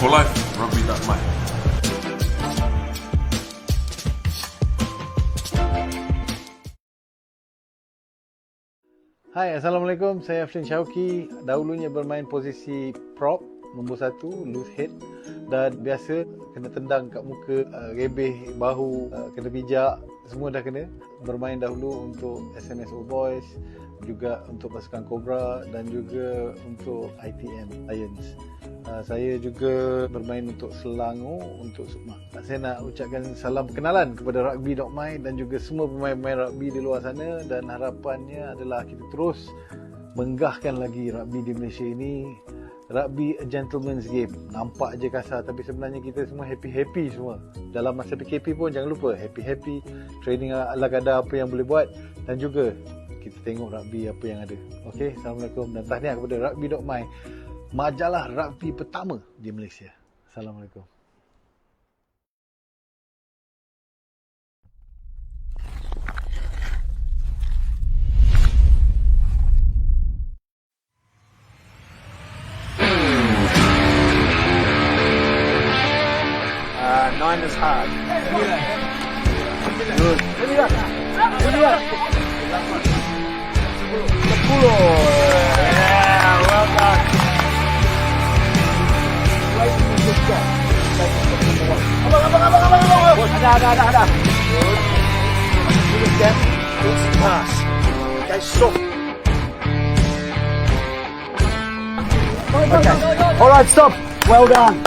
for life, rugby.my. Hai, Assalamualaikum. Saya Afrin Syauqi. Dahulunya bermain posisi prop, nombor 1, loose head. Dan biasa kena tendang kat muka, rebeh bahu, kena pijak. Semua dah kena. Bermain dahulu untuk SMSO Boys, juga untuk pasukan Cobra dan juga untuk ITM Lions. Saya juga bermain untuk Selangor, untuk Sukma. Saya nak ucapkan salam perkenalan kepada rugby.my dan juga semua pemain-pemain rugby di luar sana, dan harapannya adalah kita terus menggahkan lagi rugby di Malaysia ini. Rugby a gentleman's game. Nampak je kasar, tapi sebenarnya kita semua happy-happy semua. Dalam masa PKP pun jangan lupa happy-happy, training ala kadar apa yang boleh buat, dan juga kita tengok rugby apa yang ada. Okey, Assalamualaikum dan tahniah kepada rugby.my, majalah rugby pertama di Malaysia. Assalamualaikum. Nine is hard. Good. 10. Yeah, well done. Ada. Good step. Good pass. Okay, stop. Okay. All right, stop. Well done.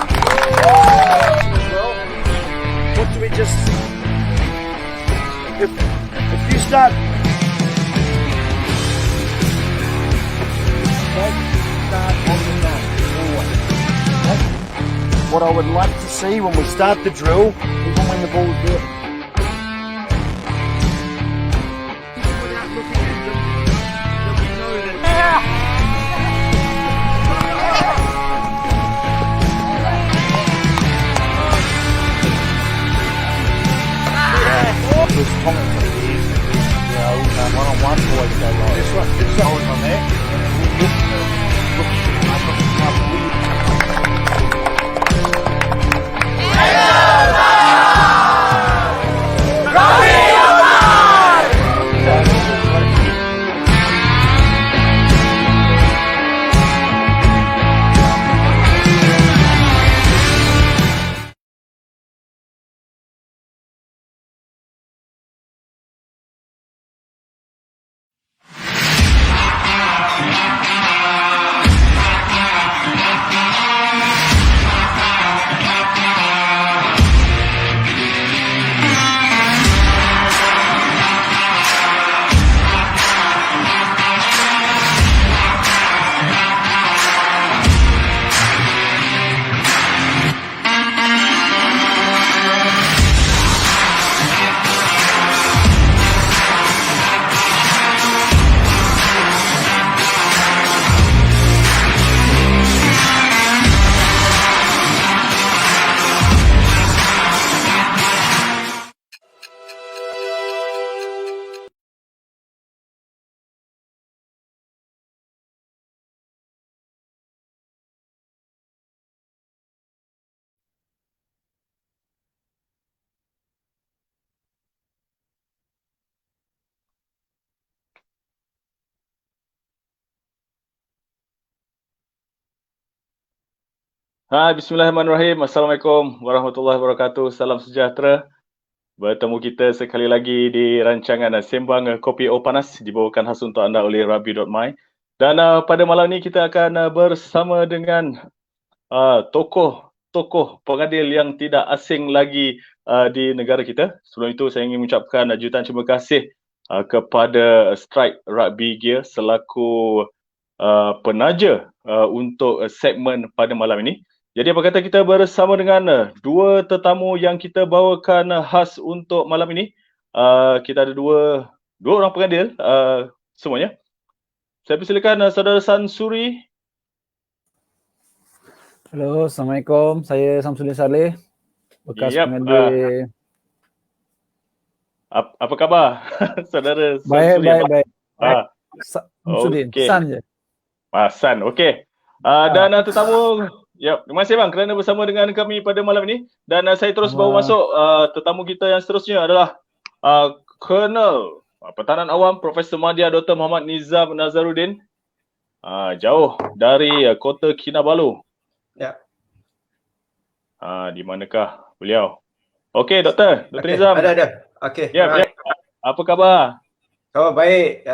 What do we just... If you start... Start on the line, forward. Okay? What I would like to see when we start the drill, even when the ball's there. Without looking at them, we know that... This comment on these, one-on-one boys go right. This one on there. Hai, bismillahirrahmanirrahim. Assalamualaikum warahmatullahi wabarakatuh. Salam sejahtera. Bertemu kita sekali lagi di rancangan Sembang Kopi O Panas, dibawakan khas untuk anda oleh rugby.my. Dan pada malam ini kita akan bersama dengan tokoh pengadil yang tidak asing lagi di negara kita. Sebelum itu saya ingin mengucapkan jutaan terima kasih kepada Strike Rugby Gear selaku penaja untuk segmen pada malam ini. Jadi apa kata kita bersama dengan dua tetamu yang kita bawakan khas untuk malam ini. Kita ada dua orang pengadil semuanya. Saya persilakan saudara Sansuri. Hello, Assalamualaikum. Saya Samsudin Saleh, bekas pengadil. Apa khabar saudara Baik, Samsudin? baik. Samsudin, okey. San je. San, okey. Dan tetamu Yep. Terima kasih bang kerana bersama dengan kami pada malam ini. Dan saya terus bawa masuk tetamu kita yang seterusnya adalah Colonel Pertahanan Awam Profesor Madya Dr. Muhammad Nizam Nazaruddin. Jauh dari Kota Kinabalu. Ya. Di manakah beliau? Okey, Doktor Nizam. Ada. Okey. Ya. Apa khabar? Khabar baik.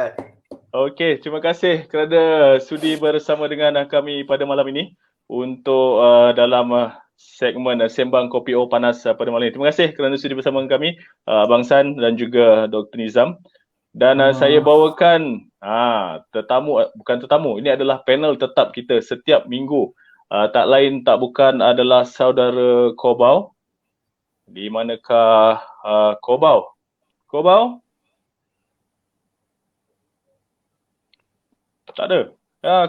Okey, terima kasih kerana sudi bersama dengan kami pada malam ini untuk dalam segmen Sembang Kopi O Panas pada malam ini. Terima kasih kerana sudi bersama dengan kami, Abang San dan juga Dr. Nizam. Dan saya bawakan bukan tetamu, ini adalah panel tetap kita setiap minggu. Tak lain tak bukan adalah saudara Kobau. Di manakah Kobau? Kobau? Tak ada.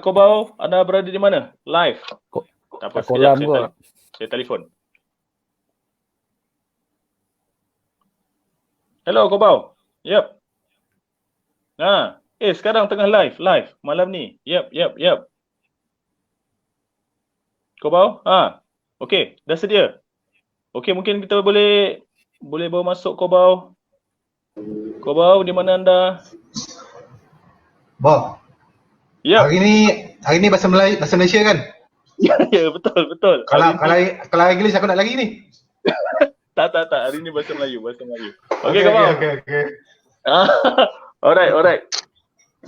Kobau, anda berada di mana? Live. Tak apa, sekejap saya telefon. Hello Kobau. Yep. Sekarang tengah live malam ni. Yep. Kobau? Okey, dah sedia. Okey, mungkin kita boleh bawa masuk Kobau. Kobau, di mana anda? Bob. Yep. Hari ni bahasa Malaysia kan? Ya, betul. Kalau English aku nak lagi ni. Tak. Hari ni bahasa Melayu. Okey, Kobau. Okey. Alright.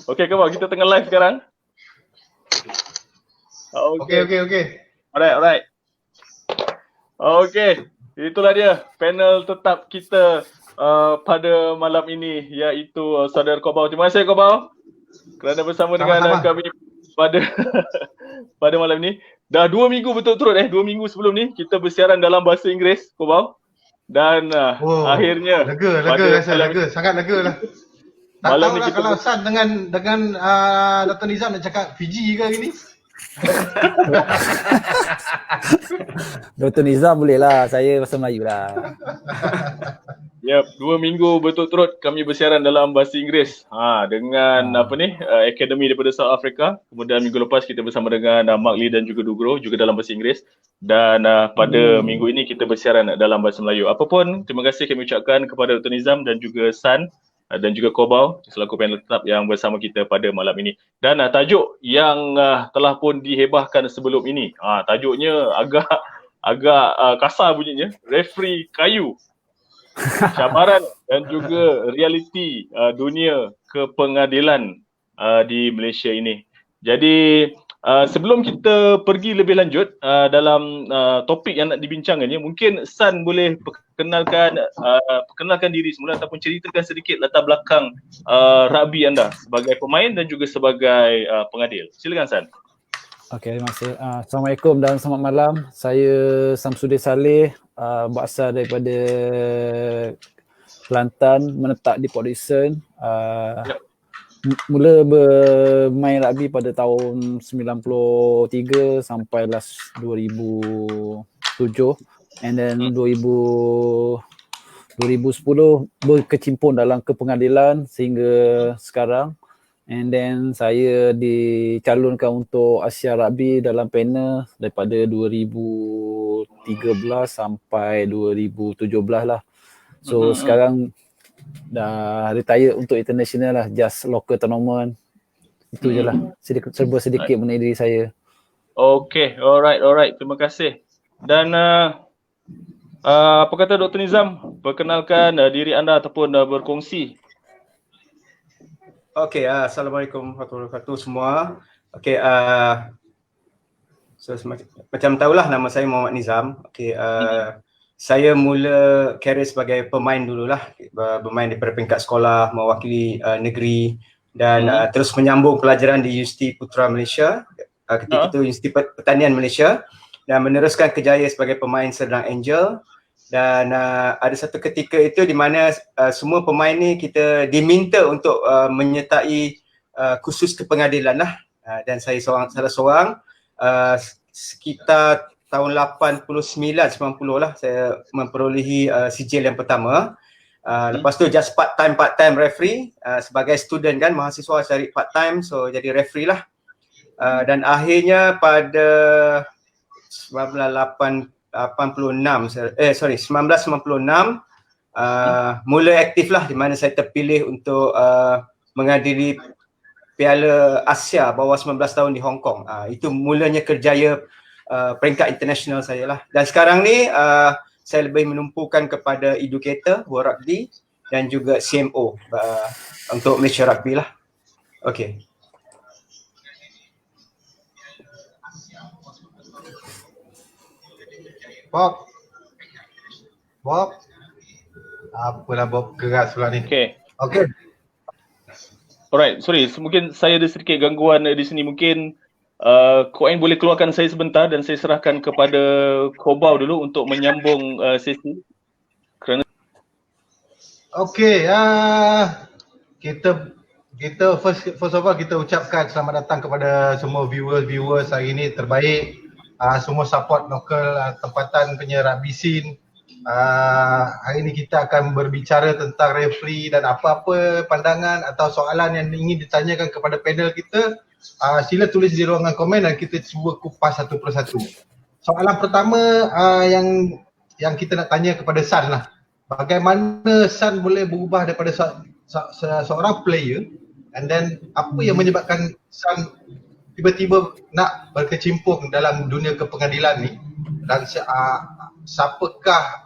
Okey, Kobau, kita tengah live sekarang. Okey. Alright. Okey, itulah dia panel tetap kita pada malam ini, iaitu saudara Kobau. Terima kasih Kobau kerana bersama dengan kami pada malam ini. Dah 2 minggu berturut-turut 2 minggu sebelum ni kita bersiaran dalam bahasa Inggeris, Kobau. Dan akhirnya lega, sangat lega lah. Tak malam tahu ni lah kita kalau San dengan Dr. Nizam nak cakap Fiji ke hari ni. Dr. Nizam boleh lah, saya bahasa Melayu lah. Yep, 2 minggu berturut-turut kami bersiaran dalam bahasa Inggeris dengan akademi daripada South Africa. Kemudian minggu lepas kita bersama dengan Mark Lee dan juga Dugro juga dalam bahasa Inggeris. Dan pada minggu ini kita bersiaran dalam bahasa Melayu. Apapun, terima kasih kami ucapkan kepada Dr. Nizam dan juga San dan juga Kobau selaku panel tetap yang bersama kita pada malam ini. Dan tajuk yang telah pun dihebahkan sebelum ini, tajuknya agak kasar bunyinya, referee kayu. Cabaran dan juga realiti dunia kepengadilan di Malaysia ini. Jadi sebelum kita pergi lebih lanjut dalam topik yang nak dibincangkannya, mungkin San boleh perkenalkan diri semula ataupun ceritakan sedikit latar belakang rugby anda sebagai pemain dan juga sebagai pengadil. Silakan San. Okey, terima kasih. Assalamualaikum dan selamat malam. Saya Samsudin Saleh, berasal daripada Kelantan, menetap di Port Dickson. Mula bermain rugby pada tahun 93 sampai last 2007, and then 2010 berkecimpung dalam kepengadilan sehingga sekarang. And then saya dicalonkan untuk Asia Rugby dalam panel daripada 2013 sampai 2017 lah. So sekarang dah retire untuk international lah, just local tournament. Itu je lah, serba sedikit mengenai diri saya. Okay, alright. Terima kasih. Dan apa kata Dr. Nizam? Perkenalkan diri anda ataupun berkongsi. Okey, Assalamualaikum warahmatullahi wabarakatuh semua. Okey, so, macam tahulah nama saya Muhammad Nizam. Okey, saya mula career sebagai pemain dululah, bermain daripada peringkat sekolah, mewakili negeri dan terus menyambung pelajaran di Universiti Putra Malaysia, ketika itu Universiti Pertanian Malaysia, dan meneruskan kejayaan sebagai pemain Serdang Angel. Dan ada satu ketika itu di mana semua pemain ni kita diminta untuk menyertai kursus kepengadilan lah. Dan saya salah seorang sekitar tahun 89-90 lah saya memperolehi sijil yang pertama. Lepas tu just part time referee, sebagai student kan, mahasiswa cari part time, so jadi referee lah. Dan akhirnya pada 1996 mula aktif lah, di mana saya terpilih untuk menghadiri Piala Asia bawah 19 tahun di Hong Kong. Itu mulanya kerjaya peringkat international saya lah. Dan sekarang ni saya lebih menumpukan kepada educator World Rugby dan juga CMO untuk Malaysia Rugby lah. Okay. Bob. Apalah Bob, keras pula ni. Okay. Okay. Alright, sorry. Mungkin saya ada sedikit gangguan di sini. Mungkin Ko Ain boleh keluarkan saya sebentar dan saya serahkan kepada Kobau dulu untuk menyambung sesi. Kerana Okay, kita first of all kita ucapkan selamat datang kepada semua viewers hari ini terbaik. Semua support lokal tempatan punya rugby scene. Hari ini kita akan berbicara tentang referee dan apa-apa pandangan atau soalan yang ingin ditanyakan kepada panel kita, sila tulis di ruangan komen dan kita cuba kupas satu persatu. Soalan pertama yang kita nak tanya kepada San lah. Bagaimana San boleh berubah daripada seorang player, and then apa yang menyebabkan San tiba-tiba nak berkecimpung dalam dunia kepengadilan ni, dan siapakah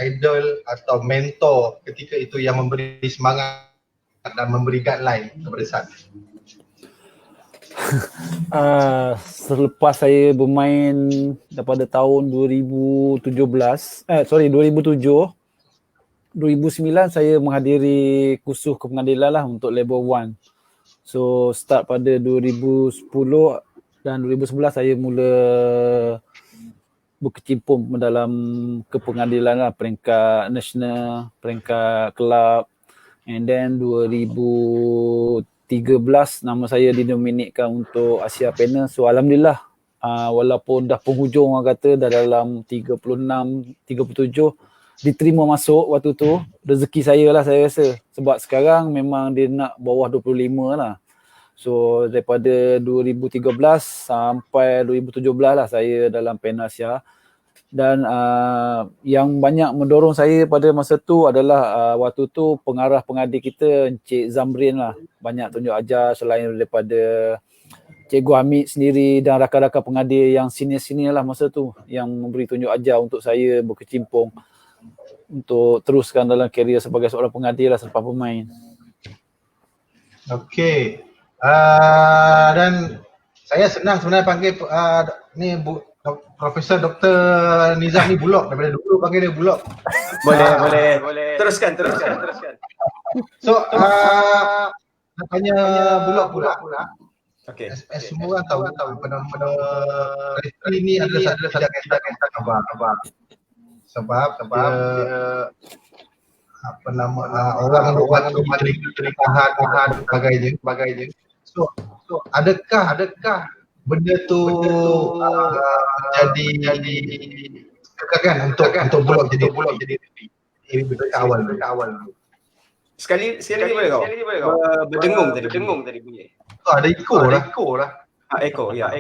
idol atau mentor ketika itu yang memberi semangat dan memberi guideline kepada San? Selepas saya bermain daripada tahun 2007, 2009 saya menghadiri kursus kepengadilan lah untuk level 1. So start pada 2010 dan 2011 saya mula berkecimpung dalam kepengadilan lah, peringkat nasional, peringkat kelab, and then 2013 nama saya dinominatkan untuk Asia Panel. So alhamdulillah, walaupun dah penghujung orang kata, dah dalam 36, 37 diterima masuk waktu tu, rezeki saya lah saya rasa. Sebab sekarang memang dia nak bawah 25 lah. So daripada 2013 sampai 2017 lah saya dalam panel Asia. Dan yang banyak mendorong saya pada masa tu adalah waktu tu pengarah pengadir kita Encik Zamrin lah. Banyak tunjuk ajar selain daripada Cikgu Hamid sendiri dan rakan-rakan pengadir yang senior-senior lah masa tu, yang memberi tunjuk ajar untuk saya berkecimpung untuk teruskan dalam karier sebagai seorang pengadir lah selepas bermain. Okey. Dan saya senang sebenarnya panggil ni Profesor Dr. Nizam ni Bulok, daripada dulu panggil dia Bulok. Boleh. Teruskan. So nak tanya Bulok pula. Okay. Semua orang tahu benda-benda referee ni adalah satu tidak khabar. Sebab dia orang tahan sebagainya. So adakah benda tu jadi kekagan untuk Bulok jadi referee? Awal. Sekali lagi boleh kau? Berdengung tadi bunyi. Ada ekor lah. Eko, ya.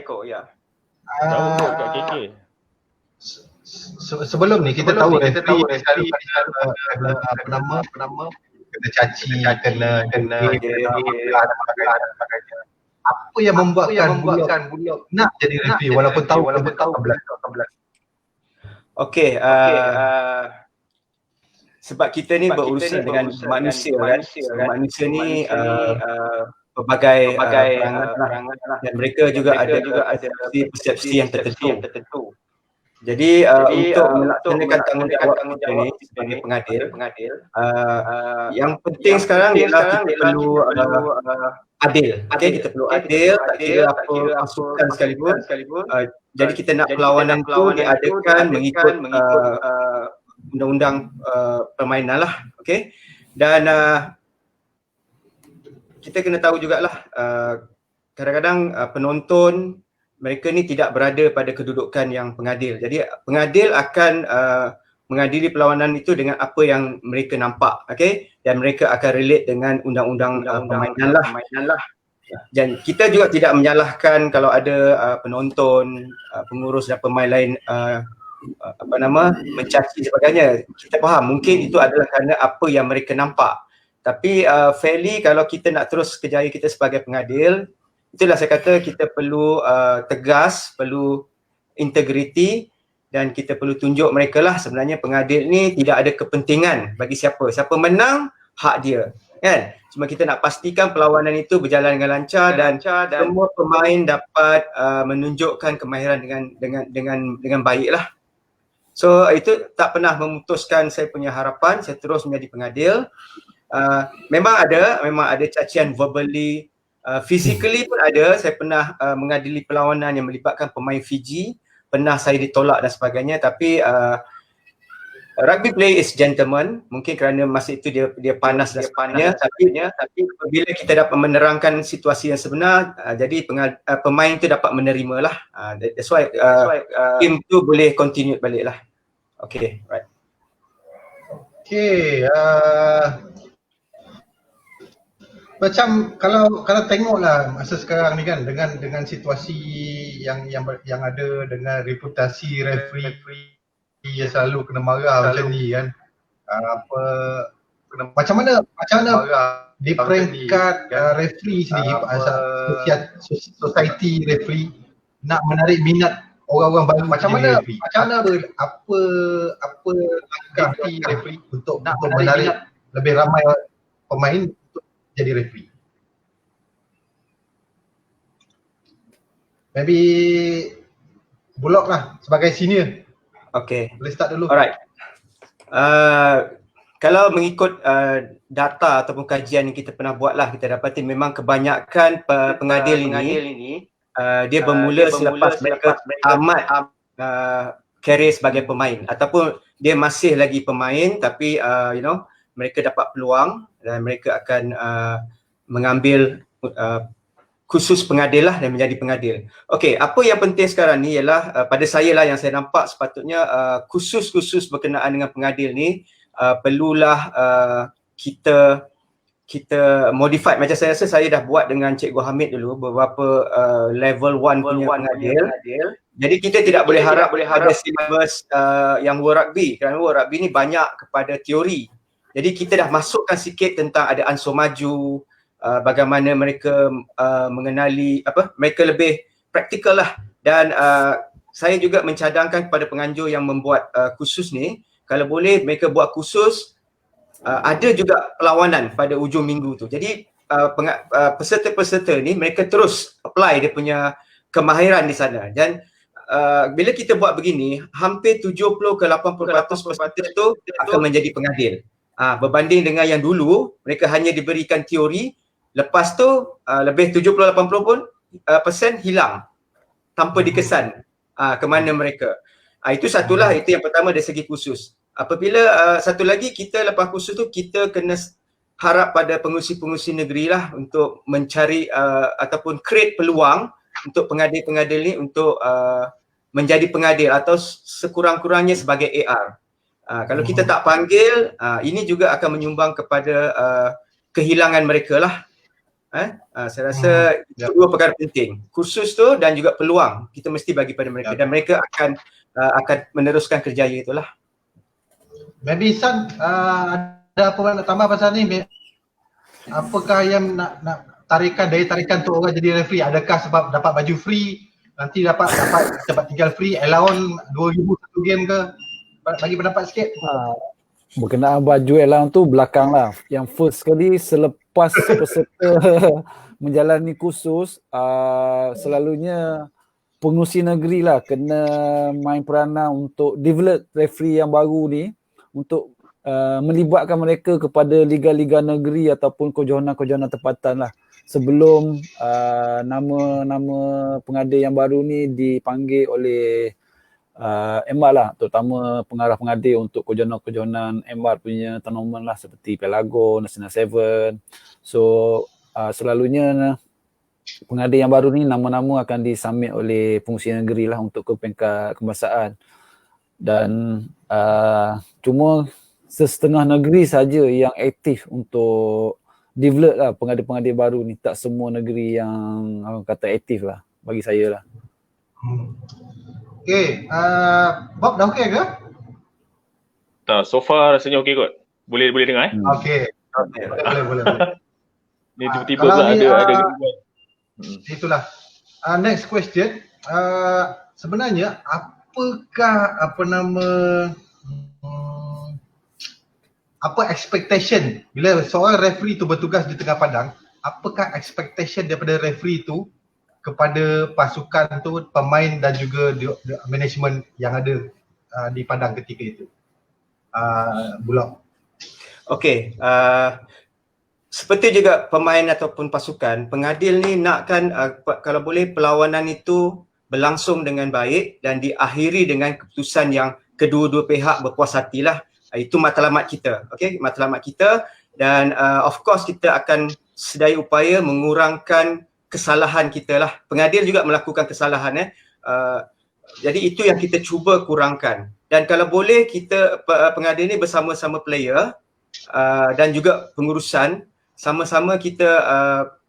jauh kat KK. Sebelum ni kita tahu referee selalu nama kena caci, kena apa yang membuatkan Bulok nak jadi referee walaupun tahu 11. Okey, sebab kita ni berurusan dengan manusia kan. Manusia ni pelbagai perangan dan mereka juga ada persepsi yang tertentu. Jadi untuk melaksanakan tanggungjawab kita ni sebagai pengadil, yang penting sekarang ialah kita perlu adil. Kita perlu adil, tak kira apa masukan sekalipun. Jadi kita nak perlawanan tu diadakan mengikut undang-undang permainan lah. Okay? Dan kita kena tahu jugalah kadang-kadang penonton mereka ni tidak berada pada kedudukan yang pengadil. Jadi pengadil akan mengadili perlawanan itu dengan apa yang mereka nampak, okay? Dan mereka akan relate dengan undang-undang permainan lah. Dan kita juga tidak menyalahkan kalau ada penonton, pengurus dan pemain lain mencaci sebagainya. Kita faham mungkin itu adalah kerana apa yang mereka nampak. Tapi fairly kalau kita nak terus kerjaya kita sebagai pengadil, itulah saya kata kita perlu tegas, perlu integriti, dan kita perlu tunjuk mereka lah sebenarnya pengadil ni tidak ada kepentingan bagi siapa. Siapa menang, hak dia. Kan? Cuma kita nak pastikan perlawanan itu berjalan dengan lancar dan semua pemain dapat menunjukkan kemahiran dengan baik lah. So itu tak pernah memutuskan saya punya harapan saya terus menjadi pengadil. Memang ada cacian verbally, physically pun ada. Saya pernah mengadili perlawanan yang melibatkan pemain Fiji, pernah saya ditolak dan sebagainya, tapi rugby play is gentleman, mungkin kerana masa itu dia panas dan sebagainya, tapi bila kita dapat menerangkan situasi yang sebenar, jadi pemain tu dapat menerima lah. That's why game tu boleh continue balik lah. Okay, right. Okay, macam kalau tengoklah masa sekarang ni kan dengan situasi yang ada, dengan reputasi referee yang selalu kena marah macam ni kan, macam mana di peringkat referee sendiri, society referee nak menarik minat orang-orang baru macam mana apa langkah referee untuk menarik lebih ramai pemain untuk jadi referee? Maybe Bullock lah sebagai senior. Okay. Boleh start dulu. Alright. Kalau mengikut data ataupun kajian yang kita pernah buat lah, kita dapati memang kebanyakan pengadil ini dia bermula selepas mereka tamat career sebagai pemain, ataupun dia masih lagi pemain tapi mereka dapat peluang dan mereka akan mengambil khusus pengadil lah dan menjadi pengadil. Okey, apa yang penting sekarang ni ialah pada saya lah yang saya nampak sepatutnya khusus berkenaan dengan pengadil ni perlulah kita modify. Macam saya rasa saya dah buat dengan Cikgu Hamid dulu beberapa level 1 punya pengadil. Jadi kita tidak boleh harap ada syllabus yang World Rugby, kerana World Rugby ni banyak kepada teori. Jadi kita dah masukkan sikit tentang ada ansur maju, bagaimana mereka mengenali mereka lebih praktikal lah. Dan saya juga mencadangkan kepada penganjur yang membuat kursus ni, kalau boleh mereka buat kursus ada juga perlawanan pada ujung minggu tu. Jadi peserta-peserta ni mereka terus apply dia punya kemahiran di sana. Dan bila kita buat begini, hampir 70 ke 80% peserta tu akan menjadi pengadil. Berbanding dengan yang dulu mereka hanya diberikan teori, lepas tu lebih 70-80% pun persen hilang tanpa dikesan ke mana mereka. Itu satulah, itu yang pertama dari segi kursus. Apabila satu lagi, kita lepas kursus tu kita kena harap pada pengurusi-pengurusi negeri lah untuk mencari ataupun create peluang untuk pengadil-pengadil ni untuk menjadi pengadil atau sekurang-kurangnya sebagai AR. Kalau kita tak panggil, ini juga akan menyumbang kepada kehilangan mereka lah. Saya rasa itu dua perkara penting, kursus tu dan juga peluang kita mesti bagi pada mereka, dan mereka akan meneruskan kerjaya itulah. Maybe San ada apa nak tambah pasal ni? Apakah yang nak tarikan untuk orang jadi referee? Adakah sebab dapat baju free, nanti dapat tinggal free, allowance 2,000 satu game ke? Bagi pendapat sikit. Berkenaan baju allowance tu belakang lah. Yang first kali selepas peserta menjalani kursus, selalunya pengurusi negeri lah kena main peranan untuk develop referee yang baru ni, untuk melibatkan mereka kepada liga-liga negeri ataupun kejohanan-kejohanan tempatan lah, sebelum nama-nama pengadil yang baru ni dipanggil oleh MR lah, terutama pengarah pengadil untuk kejohanan-kejohanan MR punya tournament lah, seperti Pelago, National 7. So selalunya pengadil yang baru ni nama-nama akan disubmit oleh pengurusi negeri lah untuk ke peringkat kebangsaan. Dan cuma setengah negeri saja yang aktif untuk develop lah pengadil-pengadil baru ni. Tak semua negeri yang orang kata aktif lah bagi saya lah. Okay, Bob dah okay ke? Tak, so far rasanya okey kot. Boleh dengar Okay, boleh. Ni tiba-tiba kalau pula ni, ada gangguan. Itulah. Next question. Sebenarnya apakah apa expectation bila seorang referee tu bertugas di tengah padang, apakah expectation daripada referee tu kepada pasukan tu, pemain dan juga management yang ada di padang ketika itu? Bulak. Okey, seperti juga pemain ataupun pasukan, pengadil ni nakkan kalau boleh perlawanan itu berlangsung dengan baik dan diakhiri dengan keputusan yang kedua-dua pihak berpuas hatilah. Itu matlamat kita, okey, matlamat kita, dan of course kita akan sedaya upaya mengurangkan kesalahan kita lah. Pengadil juga melakukan kesalahan jadi itu yang kita cuba kurangkan. Dan kalau boleh kita pengadil ni bersama-sama player dan juga pengurusan, sama-sama kita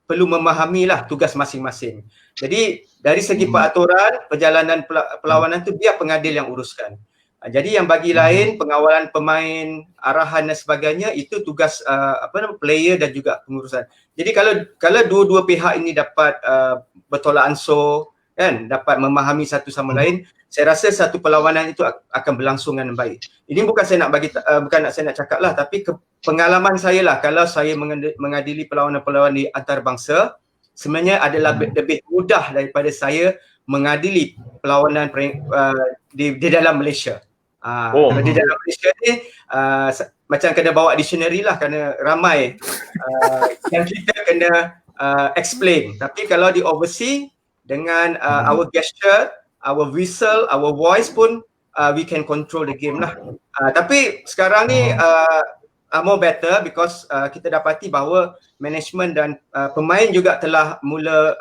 perlu memahamilah tugas masing-masing. Jadi dari segi peraturan perjalanan perlawanan tu biar pengadil yang uruskan. Jadi yang bagi lain, pengawalan pemain, arahan dan sebagainya, itu tugas player dan juga pengurusan. Jadi kalau dua-dua pihak ini dapat bertolak ansur, kan, dapat memahami satu sama lain, saya rasa satu perlawanan itu akan berlangsung dengan baik. Ini bukan saya nak cakap lah, tapi pengalaman saya lah, kalau saya mengadili perlawanan-perlawanan di antarabangsa, sebenarnya adalah lebih mudah daripada saya mengadili perlawanan di dalam Malaysia. Di dalam Malaysia ni macam kena bawa dictionary lah, kerana ramai yang kita kena explain. Tapi kalau di overseas dengan our gesture, our whistle, our voice pun we can control the game lah. Tapi sekarang ni more better because kita dapati bahawa management dan pemain juga telah mula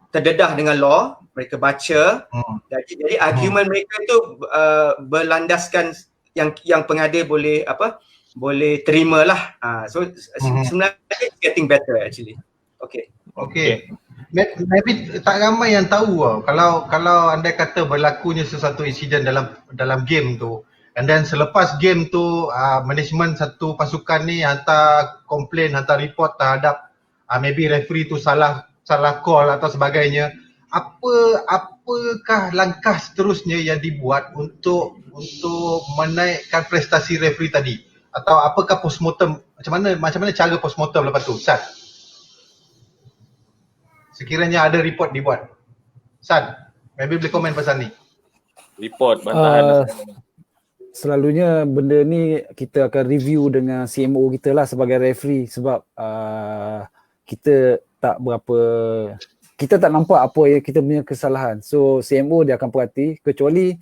terdedah dengan law, mereka baca. Jadi argument mereka itu berlandaskan yang pengadil boleh terima lah. So sebenarnya it's getting better actually. Okay. Maybe tak ramai yang tahu kalau andai kata berlakunya sesuatu insiden dalam game tu, and then selepas game tu management satu pasukan ni hantar komplain, hantar report terhadap maybe referee tu salah call atau sebagainya, apakah langkah seterusnya yang dibuat untuk menaikkan prestasi referee tadi, atau apakah postmortem, macam mana cara postmortem lepas tu, Sad? Sekiranya ada report dibuat, Sad, maybe boleh komen pasal ni. Report bantahan. Selalunya benda ni kita akan review dengan CMO kita lah sebagai referee, sebab kita tak nampak apa yang kita punya kesalahan. So CMO dia akan perhati, kecuali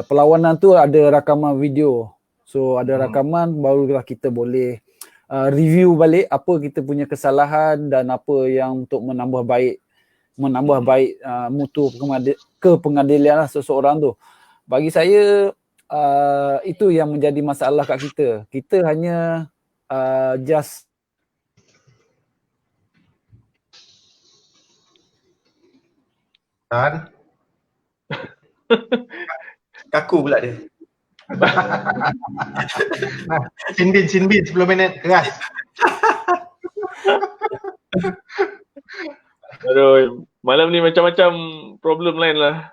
perlawanan tu ada rakaman video. So ada rakaman, barulah kita boleh review balik apa kita punya kesalahan dan apa yang untuk menambah baik mutu kepengadilan lah seseorang tu. Bagi saya itu yang menjadi masalah kat kita. Kita hanya just kaku pula dia. Sinbin 10 minit keras. Aduh, malam ni macam-macam problem lain lah.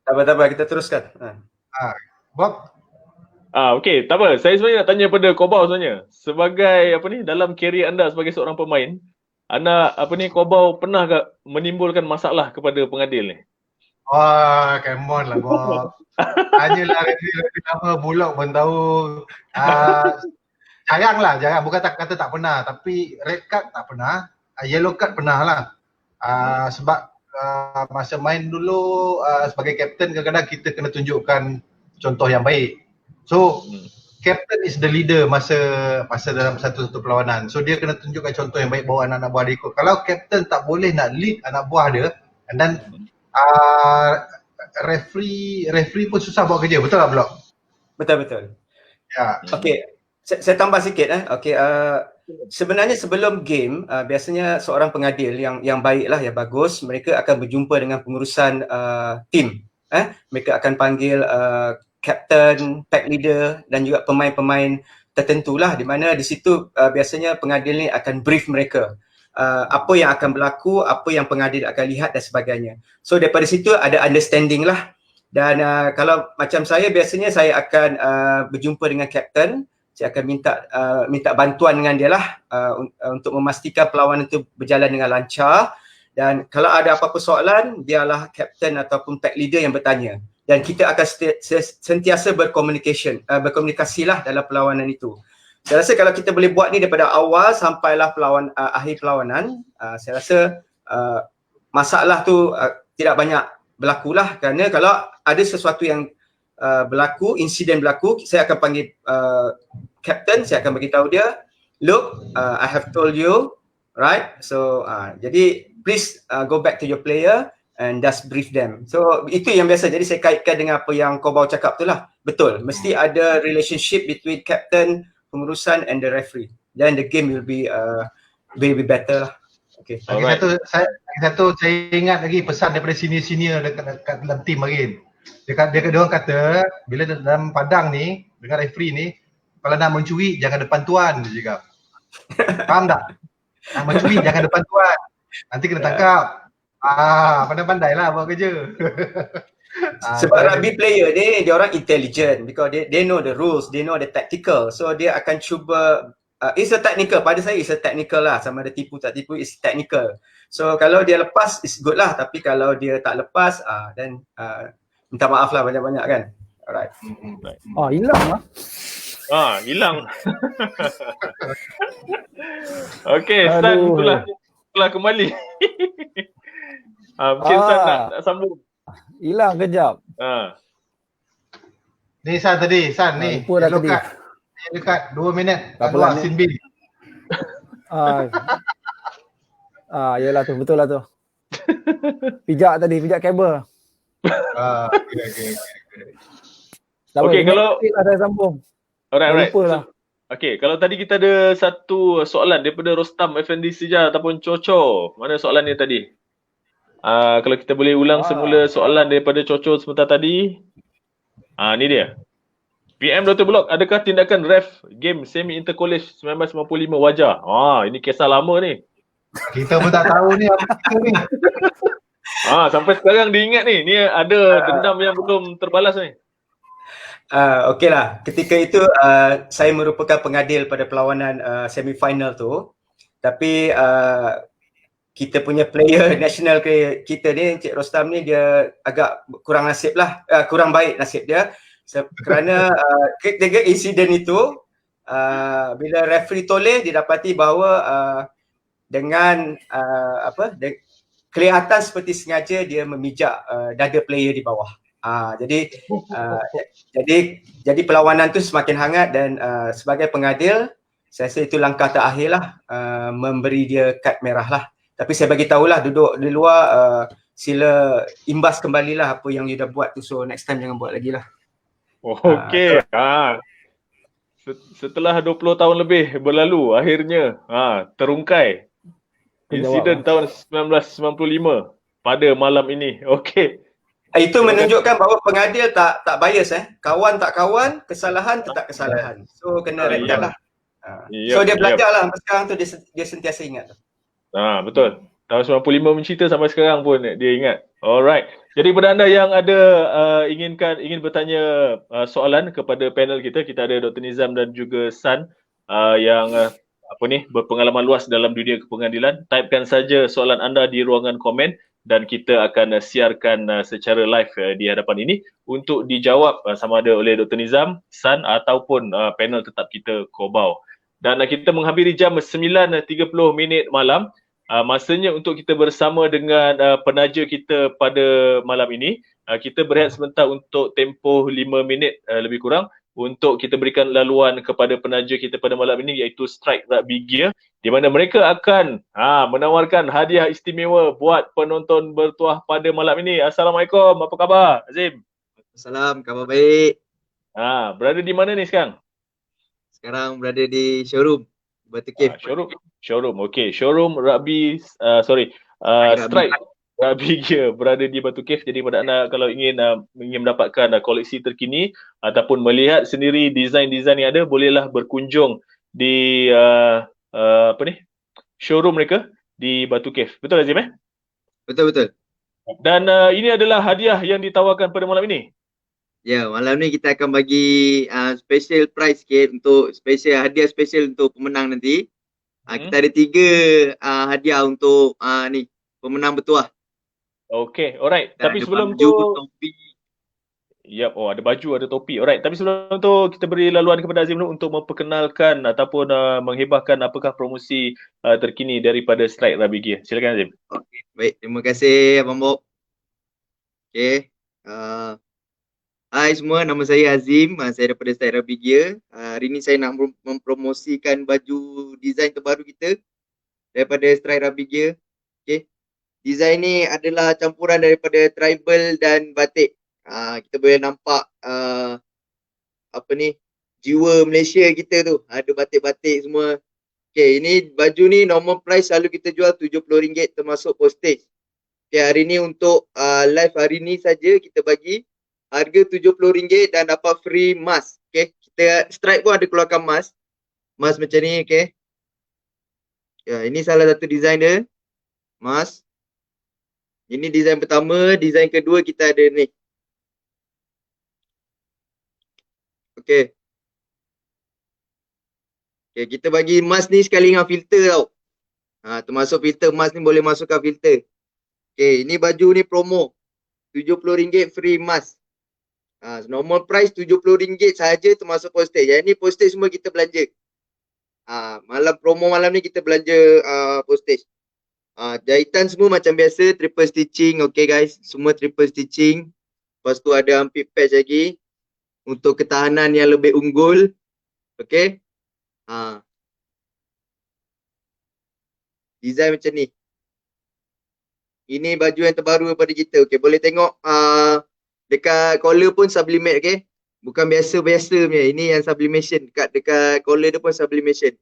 Tak apa, kita teruskan. Bob? Okey, tak apa. Saya sebenarnya nak tanya pada Kobau sebenarnya. Sebagai dalam career anda sebagai seorang pemain, anda Kobau pernah tak menimbulkan masalah kepada pengadil ni? Come on lah Bob. Tanyalah lebih lama Bulak pun tahu. Jarang. Bukan kata tak pernah, tapi red card tak pernah. Yellow card pernah lah. Sebab masa main dulu sebagai kapten, kadang-kadang kita kena tunjukkan contoh yang baik. So captain is the leader masa dalam satu perlawanan. So dia kena tunjukkan contoh yang baik, bawa anak-anak buah dia ikut. Kalau captain tak boleh nak lead anak buah dia, and then referee pun susah buat kerja. Betul tak Blok? Betul. Ya. Okey, saya tambah sikit Okey, sebenarnya sebelum game biasanya seorang pengadil yang baiklah, yang bagus, mereka akan berjumpa dengan pengurusan tim. Mereka akan panggil captain, pack leader dan juga pemain-pemain tertentulah, di mana di situ biasanya pengadil ni akan brief mereka. Apa yang akan berlaku, apa yang pengadil akan lihat dan sebagainya. So daripada situ ada understanding lah. Dan kalau macam saya, biasanya saya akan berjumpa dengan captain. Saya akan minta bantuan dengan dia lah untuk memastikan perlawanan itu berjalan dengan lancar. Dan kalau ada apa-apa soalan, biarlah captain ataupun pack leader yang bertanya. Dan kita akan sentiasa berkomunikasi lah dalam perlawanan itu. Saya rasa kalau kita boleh buat ni daripada awal sampailah akhir perlawanan, saya rasa masalah tu tidak banyak berlaku lah. Kerana kalau ada sesuatu yang berlaku, insiden berlaku, saya akan panggil captain, saya akan beritahu dia, look, I have told you, right? So jadi please go back to your player and just brief them. So itu yang biasa. Jadi saya kaitkan dengan apa yang kau baru cakap tu lah. Betul, mesti ada relationship between captain, pengurusan and the referee. Then the game will be better lah. Okay. Lagi satu saya ingat lagi pesan daripada senior-senior dekat dalam tim lagi. Dia orang kata bila dalam padang ni dengan referee ni, kalau nak mencuri jangan depan tuan, dia cakap. Faham tak? Nak mencuri jangan depan tuan. Nanti kena tangkap. Pandai-pandai lah buat kerja. Sebab rugby player ni, dia orang intelligent because they know the rules, they know the tactical. So dia akan cuba, it's a technical, pada saya it's a technical lah. Sama ada tipu tak tipu, it's technical. So kalau dia lepas, it's good lah. Tapi kalau dia tak lepas, then minta maaf lah banyak-banyak kan. Alright. Hilang lah. Hilang. Okey, Stan telah kembali. Mungkin Stan nak sambung. Hilang kejap. Ni San tadi, San ni. Lupa dah tadi. Dekat 2 minit. Tak Keluar apalah, sin bin. Yelah tu, betul lah tu. Pijak kabel. Okay. Okey, kalau saya sambung. Alright. Lupa lah. Okey, kalau tadi kita ada satu soalan daripada Rostam Effendi Sija ataupun Coco. Mana soalannya tadi? Kalau kita boleh ulang semula soalan daripada Coco sebentar tadi. Ni dia. PM Dr. Block, adakah tindakan ref game semi intercollege 1995 wajar? Ini kisah lama ni. Kita pun tak tahu ni apa ni. Sampai sekarang diingat ni. Ni ada dendam yang belum terbalas ni. Okey lah, ketika itu saya merupakan pengadil pada perlawanan semi-final tu. Tapi kita punya player national kita ni, Encik Rostam ni, dia agak kurang nasib lah, kurang baik nasib dia. Kerana ketika insiden itu, bila referee toleh, didapati bahawa dengan kelihatan seperti sengaja dia memijak dada player di bawah. Jadi perlawanan tu semakin hangat dan sebagai pengadil, saya rasa itu langkah terakhir lah, memberi dia kad merah lah. Tapi saya bagi tahulah duduk di luar, sila imbas kembalilah apa yang you dah buat tu. So next time jangan buat lagi lah. Okey. Setelah 20 tahun lebih berlalu, akhirnya terungkai insiden tahun 1995 pada malam ini. Okey. Itu menunjukkan bahawa pengadil tak bias Kawan tak kawan, kesalahan tetap kesalahan. So kena redam lah. So dia belajar lah, sekarang tu dia sentiasa ingat. Betul. Tahun 95 mencerita sampai sekarang pun dia ingat. Alright. Jadi kepada anda yang ada ingin bertanya soalan kepada panel kita ada Dr. Nizam dan juga San yang berpengalaman luas dalam dunia kepengadilan. Typekan saja soalan anda di ruangan komen dan kita akan siarkan secara live di hadapan ini untuk dijawab sama ada oleh Dr. Nizam, San ataupun panel tetap kita Kobau. Dan kita menghampiri jam 9.30 malam. Masanya untuk kita bersama dengan penaja kita pada malam ini. Kita berehat sebentar untuk tempoh 5 minit lebih kurang untuk kita berikan laluan kepada penaja kita pada malam ini, iaitu Strike Rugby Gear, di mana mereka akan menawarkan hadiah istimewa buat penonton bertuah pada malam ini. Assalamualaikum, apa khabar Azim? Salam, khabar baik. Berada di mana ni sekarang? Sekarang berada di showroom Batu Cave. Showroom. Okey, showroom rugby Rugby. strike rugby gear berada di Batu Cave. Jadi pada anda kalau ingin mendapatkan koleksi terkini ataupun melihat sendiri desain-desain yang ada, bolehlah berkunjung di showroom mereka di Batu Cave. Betul Azim Betul. Dan ini adalah hadiah yang ditawarkan pada malam ini. Ya, malam ni kita akan bagi special prize sikit untuk hadiah special untuk pemenang nanti. Kita ada 3 hadiah untuk ni pemenang bertuah. Okey, alright. Dan Tapi ada sebelum baju, tu topi. Yap, ada baju, ada topi. Alright, tapi sebelum tu kita beri laluan kepada Azim dulu untuk memperkenalkan ataupun menghebahkan apakah promosi terkini daripada Strike Rugby Gear. Silakan Azim. Okey, baik. Terima kasih Abang Bob. Okey. Hai semua, nama saya Azim. Saya daripada Strike Rugby Gear. Hari ni saya nak mempromosikan baju desain terbaru kita daripada Strike Rugby Gear. Okey. Desain ni adalah campuran daripada tribal dan batik. Kita boleh nampak jiwa Malaysia kita tu. Ada batik-batik semua. Okay, ini baju ni normal price selalu kita jual RM70 termasuk postage. Okay, hari ni untuk live hari ni saja kita bagi harga RM70 dan dapat free mask. Okay, kita Strike pun ada keluarkan mask. Mask macam ni, okay. Ya, ini salah satu design dia. Mask. Ini design pertama, design kedua kita ada ni. Okay. Okay, kita bagi mask ni sekali dengan filter tau. Termasuk filter, mask ni boleh masukkan filter. Okay, ini baju ni promo. RM70 free mask. Normal price RM70 sahaja termasuk postage. Yang ni postage semua kita belanja. Promo malam ni kita belanja postage. Jahitan semua macam biasa, triple stitching. Okay guys, semua triple stitching. Lepas tu ada ampit patch lagi untuk ketahanan yang lebih unggul. Okay. Design macam ni. Ini baju yang terbaru daripada kita. Okay, boleh tengok dekat collar pun sublimate, okay. Bukan biasa-biasa punya. Ini yang sublimation. Dekat collar dia pun sublimation.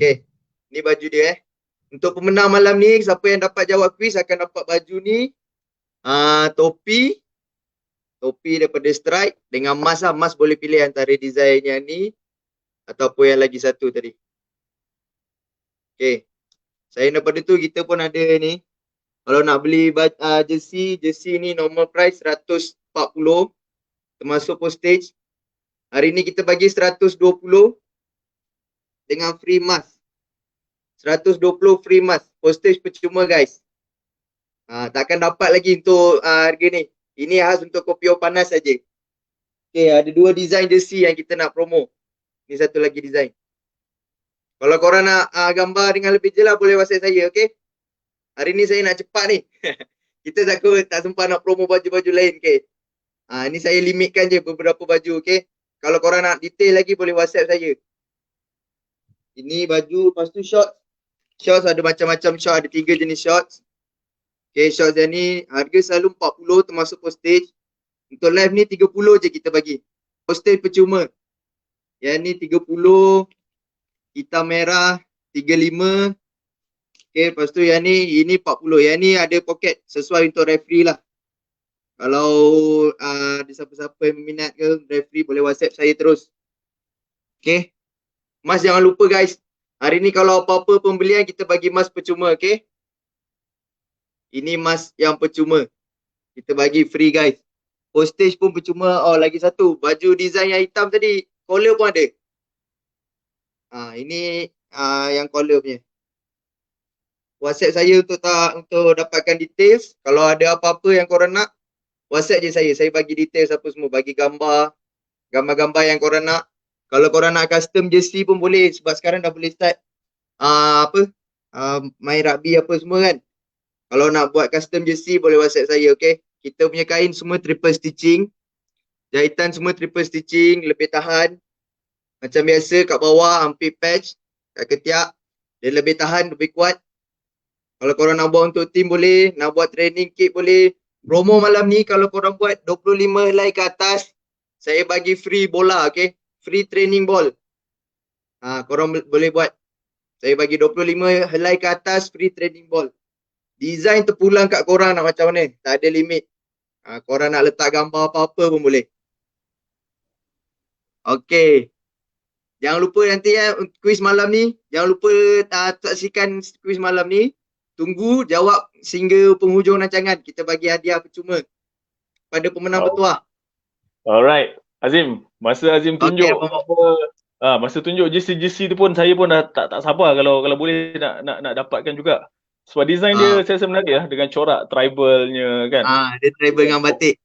Okay. Ni baju dia Untuk pemenang malam ni, siapa yang dapat jawab quiz akan dapat baju ni. Topi daripada Strike dengan mask lah. Mask boleh pilih antara design yang ni ataupun yang lagi satu tadi. Okay. Selain daripada tu kita pun ada ni. Kalau nak beli jersey ni normal price RM140 termasuk postage. Hari ni kita bagi RM120 dengan free mask. RM120 free mask. Postage percuma guys. Takkan dapat lagi untuk harga ni. Ini khas untuk Kopi O Panas saja. Okay, ada 2 design jersey yang kita nak promo. Ni satu lagi design. Kalau korang nak gambar dengan lebih jelas boleh WhatsApp saya, okay? Hari ni saya nak cepat ni. Kita tak sempat nak promo baju-baju lain, okay? Ni saya limitkan je beberapa baju, okay? Kalau korang nak detail lagi boleh WhatsApp saya. Ini baju, lepas tu shorts. Shorts ada macam-macam shorts, ada 3 jenis shorts. Okay, shorts yang ni harga selalu RM40 termasuk postage. Untuk live ni RM30 je kita bagi. Postage percuma. Yang ni RM30, hitam merah RM35. Okay, lepas tu yang ni, ini RM40. Yang ni ada poket sesuai untuk referee lah. Kalau ada siapa-siapa yang minat ke referee boleh WhatsApp saya terus. Okay. Mas jangan lupa guys. Hari ni kalau apa-apa pembelian kita bagi mas percuma, okay. Ini mask yang percuma. Kita bagi free guys. Postage pun percuma. Oh, lagi satu. Baju design yang hitam tadi. Collar pun ada. Ini yang collar punya. WhatsApp saya untuk dapatkan details. Kalau ada apa-apa yang korang nak, WhatsApp je saya. Saya bagi details apa semua. Bagi gambar-gambar yang korang nak. Kalau korang nak custom jersey pun boleh. Sebab sekarang dah boleh start main rugby apa semua kan. Kalau nak buat custom jersey boleh WhatsApp saya, okay. Kita punya kain semua triple stitching. Jahitan semua triple stitching, lebih tahan. Macam biasa kat bawah ampit patch, kat ketiak. Dia lebih tahan, lebih kuat. Kalau korang nak buat untuk team boleh, nak buat training kit boleh. Promo malam ni kalau korang buat 25 helai ke atas, saya bagi free bola, okay? Free training ball. Korang boleh buat. Saya bagi 25 helai ke atas, free training ball. Design terpulang kat korang nak macam mana. Tak ada limit. Korang nak letak gambar apa-apa pun boleh. Okay. Jangan lupa nanti quiz malam ni. Jangan lupa saksikan quiz malam ni. Tunggu jawab sehingga penghujung rancangan. Kita bagi hadiah percuma pada pemenang bertuah. Alright. Azim, masa Azim tunjuk masa tunjuk JC tu pun saya pun dah tak sabar kalau boleh nak dapatkan juga. Sebab design dia saya rasa menarik lah dengan corak tribalnya kan. Dia tribal dengan batik.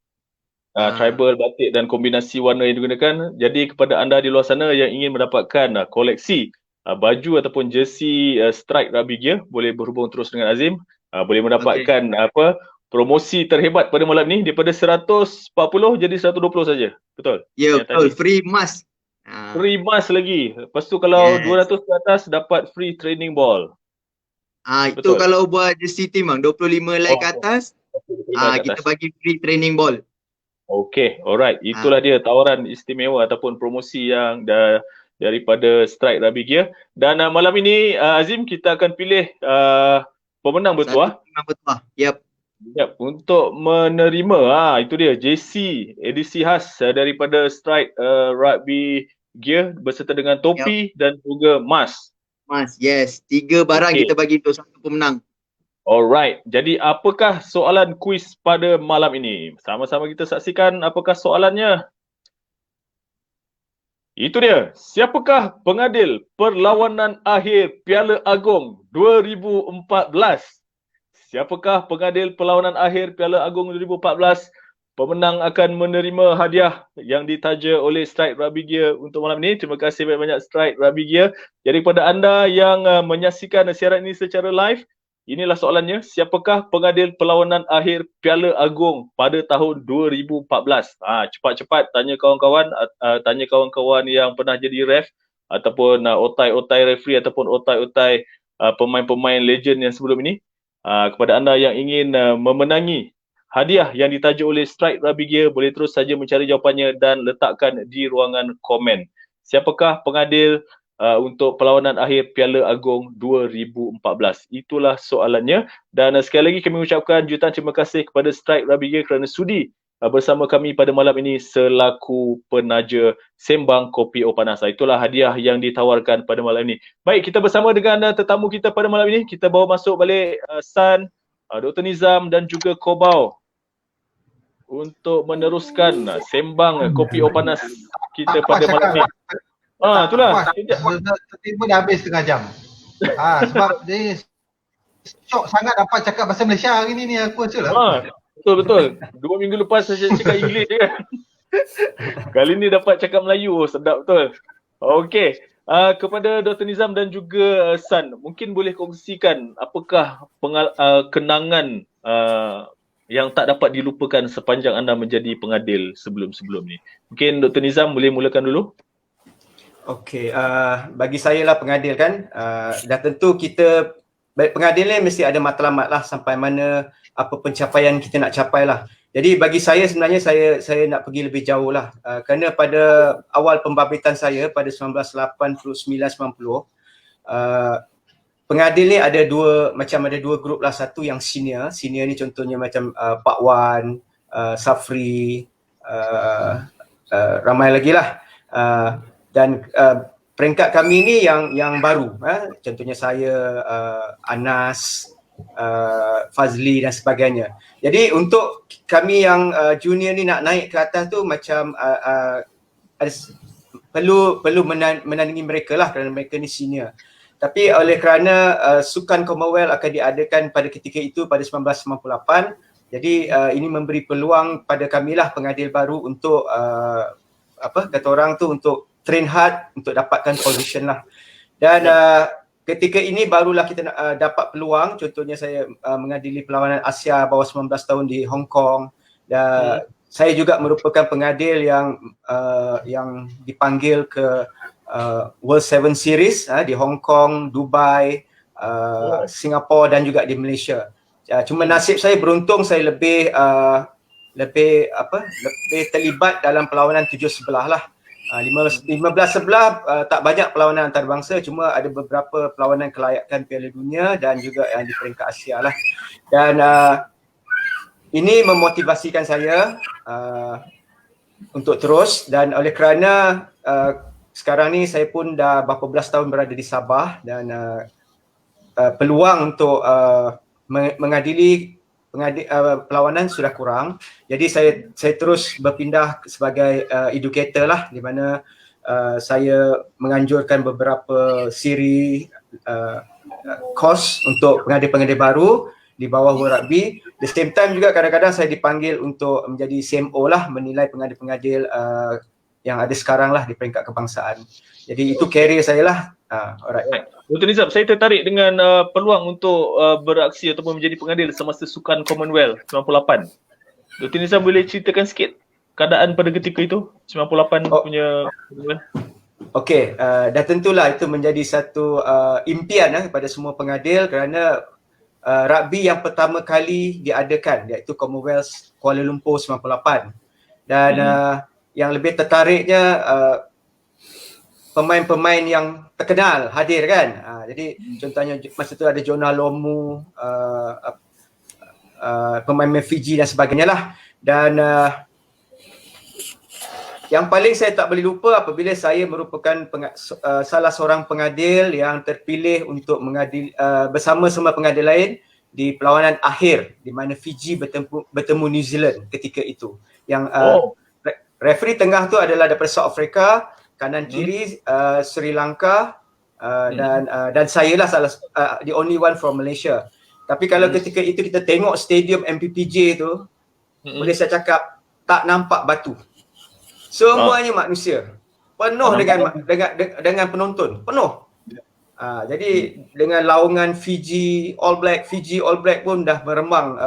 Tribal, batik dan kombinasi warna yang digunakan. Jadi kepada anda di luar sana yang ingin mendapatkan koleksi baju ataupun jersey Strike Rugby Gear, boleh berhubung terus dengan Azim. Boleh mendapatkan promosi terhebat pada malam ni daripada 140 jadi 120 saja. Betul? Ya, betul. Free mask. Free mask lagi. Lepas tu kalau 200 ke atas dapat free training ball. Itu kalau buat jersey team bang, 25 helai ke atas. Kita bagi free training ball. Okay, alright. Itulah dia tawaran istimewa ataupun promosi yang daripada Strike Rugby Gear. Dan malam ini Azim, kita akan pilih pemenang bertuah. Pemenang bertuah. Yep. Untuk menerima itu dia JC edisi khas daripada Strike Rugby Gear berserta dengan topi dan juga mask. Mask, yes. 3 barang kita bagi untuk satu pemenang. Alright, jadi apakah soalan kuis pada malam ini? Sama-sama kita saksikan apakah soalannya. Itu dia, siapakah pengadil perlawanan akhir Piala Agong 2014? Siapakah pengadil perlawanan akhir Piala Agong 2014? Pemenang akan menerima hadiah yang ditaja oleh Strike Rugby Gear untuk malam ini. Terima kasih banyak-banyak Strike Rugby Gear. Jadi kepada anda yang menyaksikan siaran ini secara live, inilah soalannya, siapakah pengadil perlawanan akhir Piala Agong pada tahun 2014? Cepat-cepat tanya kawan-kawan yang pernah jadi ref ataupun otai-otai referee ataupun otai-otai pemain-pemain legend yang sebelum ini. Kepada anda yang ingin memenangi hadiah yang ditaja oleh Strike Rugby Gear, boleh terus saja mencari jawapannya dan letakkan di ruangan komen. Siapakah pengadil untuk perlawanan akhir Piala Agong 2014? Itulah soalannya. Dan sekali lagi kami ucapkan jutaan terima kasih kepada Strike Rugby Gear kerana sudi bersama kami pada malam ini selaku penaja Sembang Kopi O Panas. Itulah hadiah yang ditawarkan pada malam ini. Baik, kita bersama dengan tetamu kita pada malam ini. Kita bawa masuk balik San, Dr. Nizam dan juga Kobau untuk meneruskan Sembang Kopi O Panas kita pada malam ini. Itulah. Tiba-tiba dah habis setengah jam. Sebab dia syok sangat dapat cakap bahasa Malaysia hari ni aku rasa lah. Betul. 2 minggu lepas saya cakap Inggeris je kan. Kali ni dapat cakap Melayu, sedap betul. Okey. Kepada Dr. Nizam dan juga San, mungkin boleh kongsikan apakah kenangan yang tak dapat dilupakan sepanjang anda menjadi pengadil sebelum-sebelum ni. Mungkin Dr. Nizam boleh mulakan dulu. Okey, bagi saya lah pengadil kan, dah tentu kita pengadil ni mesti ada matlamat lah sampai mana apa pencapaian kita nak capai lah. Jadi bagi saya sebenarnya saya nak pergi lebih jauh lah, kerana pada awal pembabititan saya pada 1989-90, pengadil ni ada dua grup lah. Satu yang senior ni contohnya macam Pak Wan, Safri, ramai lagi lah. Dan peringkat kami ni yang baru, contohnya saya, Anas, Fazli dan sebagainya. Jadi untuk kami yang junior ni nak naik ke atas tu macam perlu menandingi mereka lah kerana mereka ni senior. Tapi oleh kerana Sukan Commonwealth akan diadakan pada ketika itu pada 1998, jadi ini memberi peluang pada kami lah pengadil baru untuk kata orang tu untuk train hard untuk dapatkan position lah. Dan ketika ini barulah kita dapat peluang. Contohnya saya mengadili perlawanan Asia bawah 19 tahun di Hong Kong. Dan saya juga merupakan pengadil yang dipanggil ke World 7 Series di Hong Kong, Dubai, Singapura dan juga di Malaysia. Cuma nasib saya beruntung, saya lebih lebih terlibat dalam perlawanan 7 sebelah lah. 15 sebelah tak banyak perlawanan antarabangsa, cuma ada beberapa perlawanan kelayakan Piala Dunia dan juga yang di peringkat Asia lah. Dan ini memotivasikan saya untuk terus, dan oleh kerana sekarang ni saya pun dah berapa belas tahun berada di Sabah dan peluang untuk mengadili perlawanan sudah kurang. Jadi saya terus berpindah sebagai educator lah, di mana saya menganjurkan beberapa siri course untuk pengadil-pengadil baru di bawah World Rugby. The same time juga kadang-kadang saya dipanggil untuk menjadi CMO lah, menilai pengadil-pengadil yang ada sekarang lah di peringkat kebangsaan. Jadi itu career saya lah. Alright. Dr. Nizam, saya tertarik dengan peluang untuk beraksi ataupun menjadi pengadil semasa Sukan Commonwealth 98. Dr. Nizam boleh ceritakan sikit keadaan pada ketika itu, 98 punya Commonwealth? Okey, dah tentulah itu menjadi satu impian kepada semua pengadil, kerana rugby yang pertama kali diadakan iaitu Commonwealth Kuala Lumpur 98. Dan yang lebih tertariknya pemain-pemain yang terkenal hadir kan. Jadi contohnya masa tu ada Jonah Lomu, pemain Fiji dan sebagainya lah. Dan yang paling saya tak boleh lupa apabila saya merupakan salah seorang pengadil yang terpilih untuk mengadil bersama-sama pengadil lain di perlawanan akhir di mana Fiji bertemu New Zealand ketika itu. Yang referee tengah tu adalah daripada South Africa, kanan kiri Sri Lanka, dan saya lah the only one from Malaysia. Tapi kalau ketika itu kita tengok stadium MPPJ tu, boleh saya cakap tak nampak batu. Semuanya manusia. Penuh dengan penonton, penuh. Jadi dengan laungan Fiji All Black pun dah meremang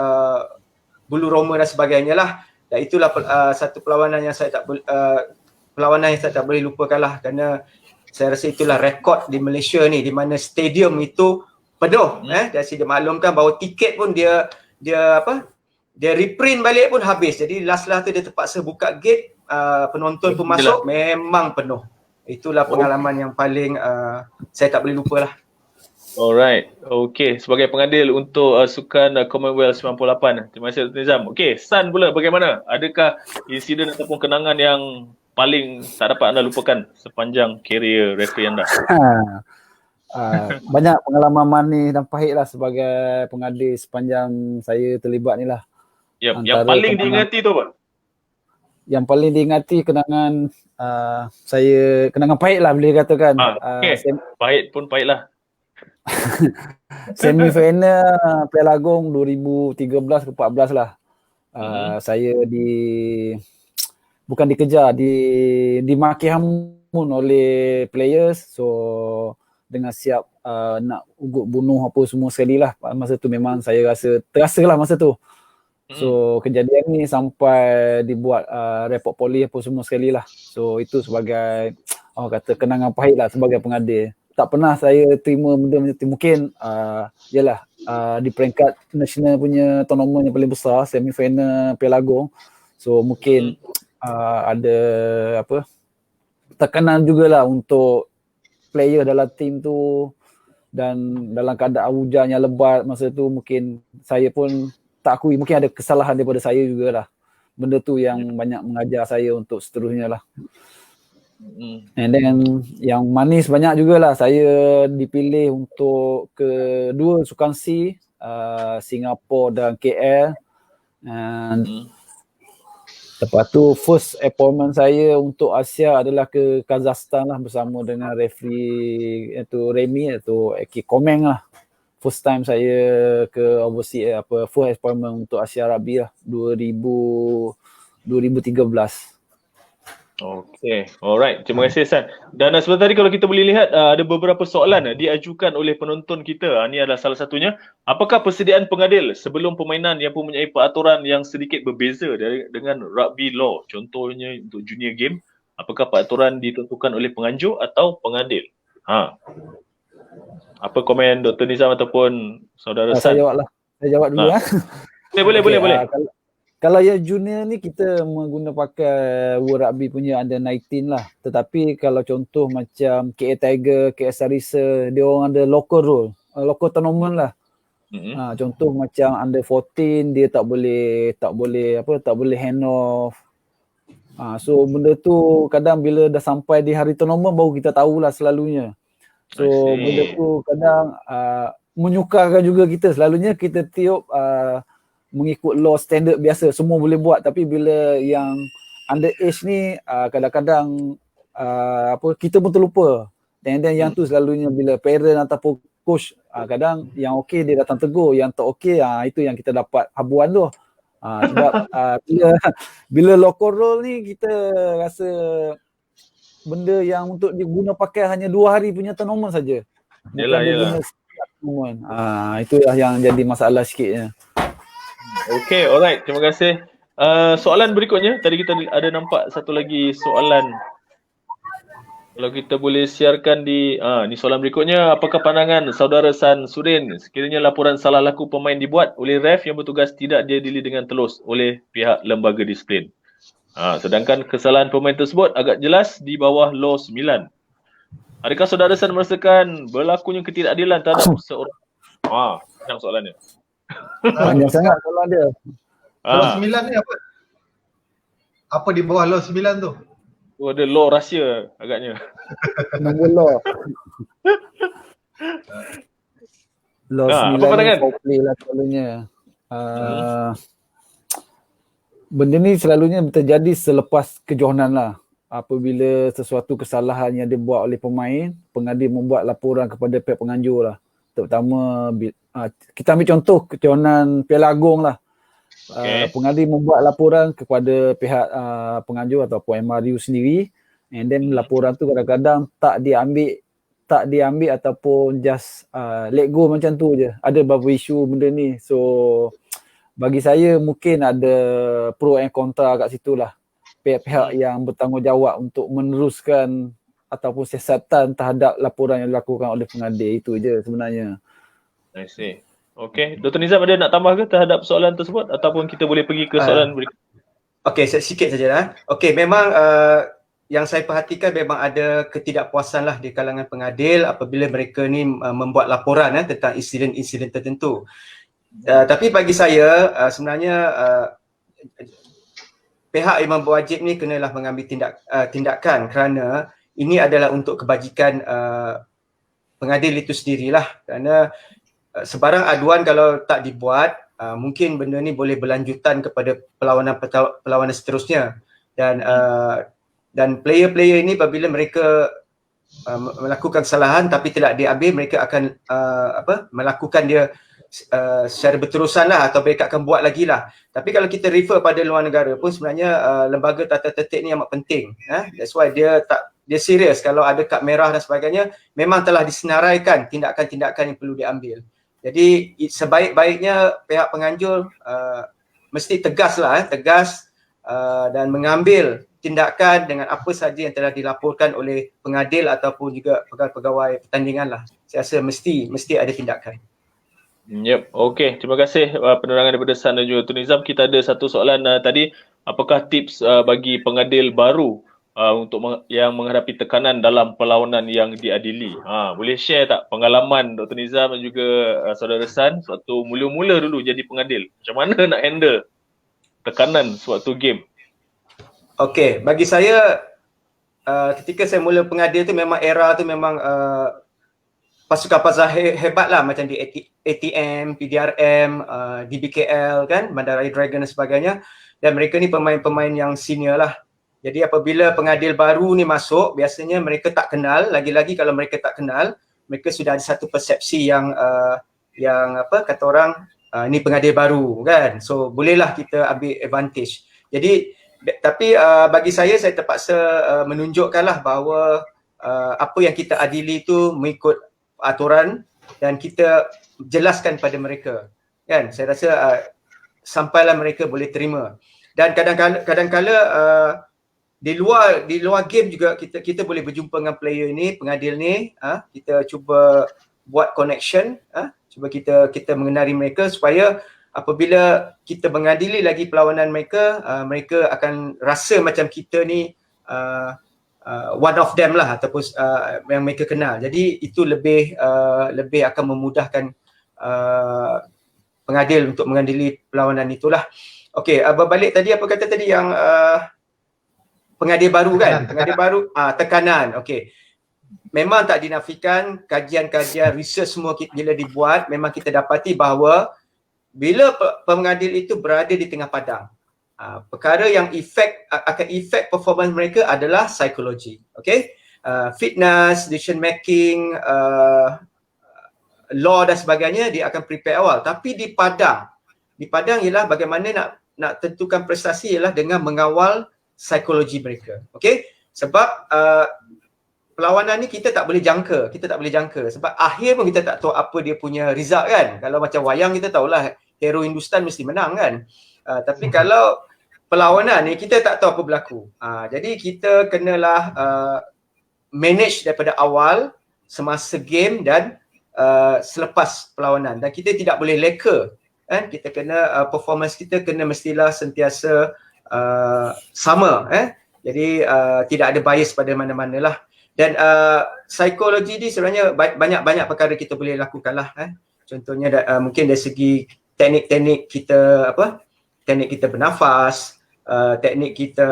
bulu roma dan sebagainya lah. Dan itulah satu perlawanan yang saya tak boleh lupakan lah, kerana saya rasa itulah rekod di Malaysia ni, di mana stadium itu penuh. Dan saya maklumkan bahawa tiket pun dia reprint balik pun habis. Jadi last tu dia terpaksa buka gate, penonton pun masuk, memang penuh. Itulah pengalaman yang paling saya tak boleh lupa lah. Alright, okay. Sebagai pengadil untuk Sukan Commonwealth 98. Terima kasih Dr. Nizam. Okay, San pula bagaimana? Adakah insiden ataupun kenangan yang paling tak dapat anda lupakan sepanjang karier referee anda? Banyak pengalaman manis dan pahit lah sebagai pengadil sepanjang saya terlibat ni lah. Yang paling diingati tu apa? Yang paling diingati kenangan kenangan pahit lah boleh katakan. Pahit pun pahit lah. Semi-final Piala Agong 2013 ke 14 lah. Saya bukan dikejar, dimaki hamun oleh players. So dengan siap nak ugut bunuh apa semua sekali lah. Masa tu memang saya terasa lah masa tu. So kejadian ni sampai dibuat report polis apa semua sekali lah. So itu sebagai kata kenangan pahit lah sebagai pengadil. Tak pernah saya terima benda macam tu. Mungkin di peringkat national punya tournament yang paling besar, semi-final Piala Agong. So mungkin ada tekanan jugalah untuk player dalam tim tu, dan dalam keadaan hujan yang lebat masa tu mungkin saya pun tak akui, mungkin ada kesalahan daripada saya jugalah. Benda tu yang banyak mengajar saya untuk seterusnya lah. And then yang manis banyak jugalah. Saya dipilih untuk kedua Sukan C, Singapura dan KL. And lepas tu first appointment saya untuk Asia adalah ke Kazakhstan lah, bersama dengan referee iaitu Remy, iaitu Eki Komeng lah. First time saya ke overseas, first appointment untuk Asia Rugby lah, 2013. Okay, alright. Terima kasih San. Dan sebentar tadi kalau kita boleh lihat ada beberapa soalan diajukan oleh penonton kita. Ini adalah salah satunya. Apakah persediaan pengadil sebelum permainan yang mempunyai peraturan yang sedikit berbeza dengan rugby law? Contohnya untuk junior game, apakah peraturan ditentukan oleh penganjur atau pengadil? Apa komen Dr. Nizam ataupun saudara San? Saya jawab dulu lah. Boleh. Kalau yang junior ni kita mengguna pakai World Rugby punya under 19 lah. Tetapi kalau contoh macam KA Tiger, KS Sarisa, dia orang ada local rule, local tournament lah. Contoh macam under 14 dia tak boleh hand off. So benda tu kadang bila dah sampai di hari tournament baru kita tahulah selalunya. So benda tu kadang menyukarkan juga kita. Selalunya kita tiup mengikut law standard biasa, semua boleh buat, tapi bila yang under age ni kadang-kadang kita pun terlupa. Dan yang tu selalunya bila parent ataupun coach kadang yang okey dia datang tegur, yang tak okey itu yang kita dapat habuan tu. Sebab bila local role ni kita rasa benda yang untuk diguna pakai hanya 2 hari punya tournament saja. Yelah. Itulah yang jadi masalah sikitnya. Okay, alright. Terima kasih. Soalan berikutnya, tadi kita ada nampak satu lagi soalan. Kalau kita boleh siarkan ni soalan berikutnya. Apakah pandangan saudara San Surin sekiranya laporan salah laku pemain dibuat oleh ref yang bertugas tidak diadili dengan telus oleh pihak lembaga disiplin? Sedangkan kesalahan pemain tersebut agak jelas di bawah law 9. Adakah saudara San merasakan berlakunya ketidakadilan terhadap seorang? Senang soalannya. Banyak sangat soalan dia. Law 9 ni apa? Apa di bawah law 9 tu? Tu ada law rahsia agaknya. Nombor law. Law 9 apa pandangan? play lah selalunya. Benda ni selalunya terjadi selepas kejohanan lah. Apabila sesuatu kesalahan yang dibuat oleh pemain, pengadil membuat laporan kepada pihak penganjur lah. Terutama kita ambil contoh kejohanan Piala Agong lah. Pengadil membuat laporan kepada pihak penganjur ataupun MRU sendiri, and then laporan tu kadang-kadang tak diambil ataupun just let go macam tu je. Ada beberapa isu benda ni. So bagi saya mungkin ada pro and kontra kat situ lah. Pihak-pihak yang bertanggungjawab untuk meneruskan ataupun siasatan terhadap laporan yang dilakukan oleh pengadil, itu je sebenarnya. I see. Okay, Dr. Nizam ada nak tambah ke terhadap soalan tersebut ataupun kita boleh pergi ke soalan berikut? Okay, sikit sajalah. Okay, memang yang saya perhatikan memang ada ketidakpuasan lah di kalangan pengadil apabila mereka ni membuat laporan tentang insiden-insiden tertentu. Tapi bagi saya sebenarnya pihak yang berwajib ni kenalah mengambil tindakan kerana ini adalah untuk kebajikan pengadil itu sendirilah, kerana sebarang aduan kalau tak dibuat mungkin benda ni boleh berlanjutan kepada perlawanan seterusnya, dan player-player ini apabila mereka melakukan kesalahan tapi tidak diambil, mereka akan melakukan dia secara berterusan lah, atau mereka akan buat lagi lah. Tapi kalau kita refer pada luar negara pun sebenarnya lembaga tata tertib ni amat penting. That's why dia serius. Kalau ada kad merah dan sebagainya, memang telah disenaraikan tindakan-tindakan yang perlu diambil. Jadi sebaik-baiknya pihak penganjur mesti tegas dan mengambil tindakan dengan apa saja yang telah dilaporkan oleh pengadil ataupun juga pegawai pertandingan lah. Saya rasa mesti ada tindakan. Yep, okey. Terima kasih penerangan daripada San dan juga Tun Nizam. Kita ada satu soalan tadi, apakah tips bagi pengadil baru untuk yang menghadapi tekanan dalam perlawanan yang diadili? Boleh share tak pengalaman Dr. Nizam dan juga saudara San waktu mula-mula dulu jadi pengadil? Macam mana nak handle tekanan suatu game? Okey, bagi saya ketika saya mula pengadil tu memang era tu memang pasukan pasar hebat lah, macam di ATM, PDRM, DBKL kan, Bandaraya Dragon dan sebagainya, dan mereka ni pemain-pemain yang senior lah. Jadi apabila pengadil baru ni masuk, biasanya mereka tak kenal, lagi-lagi kalau mereka tak kenal, mereka sudah ada satu persepsi yang kata orang ni pengadil baru kan, so bolehlah kita ambil advantage. Jadi tapi bagi saya terpaksa menunjukkanlah bahawa apa yang kita adili tu mengikut aturan dan kita jelaskan pada mereka kan. Saya rasa sampailah mereka boleh terima. Dan kadang-kala di luar game juga kita boleh berjumpa dengan player ni, pengadil ni, kita cuba buat connection, cuba kita mengenali mereka supaya apabila kita mengadili lagi perlawanan mereka, mereka akan rasa macam kita ni one of them lah, ataupun yang mereka kenal. Jadi itu lebih akan memudahkan pengadil untuk mengadili perlawanan itulah. Okey, berbalik tadi apa kata tadi yang pengadil baru kan? Pengadil baru, tekanan. Okey. Memang tak dinafikan, kajian-kajian research semua bila dibuat, memang kita dapati bahawa bila pengadil itu berada di tengah padang, perkara yang akan efek performance mereka adalah psikologi. Okay? Fitness, decision making, law dan sebagainya dia akan prepare awal. Tapi di padang ialah bagaimana nak tentukan prestasi ialah dengan mengawal psikologi mereka. Okay? Sebab perlawanan ni kita tak boleh jangka, sebab akhir pun kita tak tahu apa dia punya result kan. Kalau macam wayang kita tahulah hero Hindustan mesti menang kan. Tapi kalau perlawanan ni kita tak tahu apa berlaku. Jadi kita kenalah manage daripada awal, semasa game dan selepas perlawanan, dan kita tidak boleh leka kan. Kita kena performance kita kena mestilah sentiasa sama Jadi tidak ada bias pada mana-mana lah. Dan psikologi ni sebenarnya banyak perkara kita boleh lakukan lah. Contohnya mungkin dari segi teknik-teknik kita teknik kita bernafas, teknik kita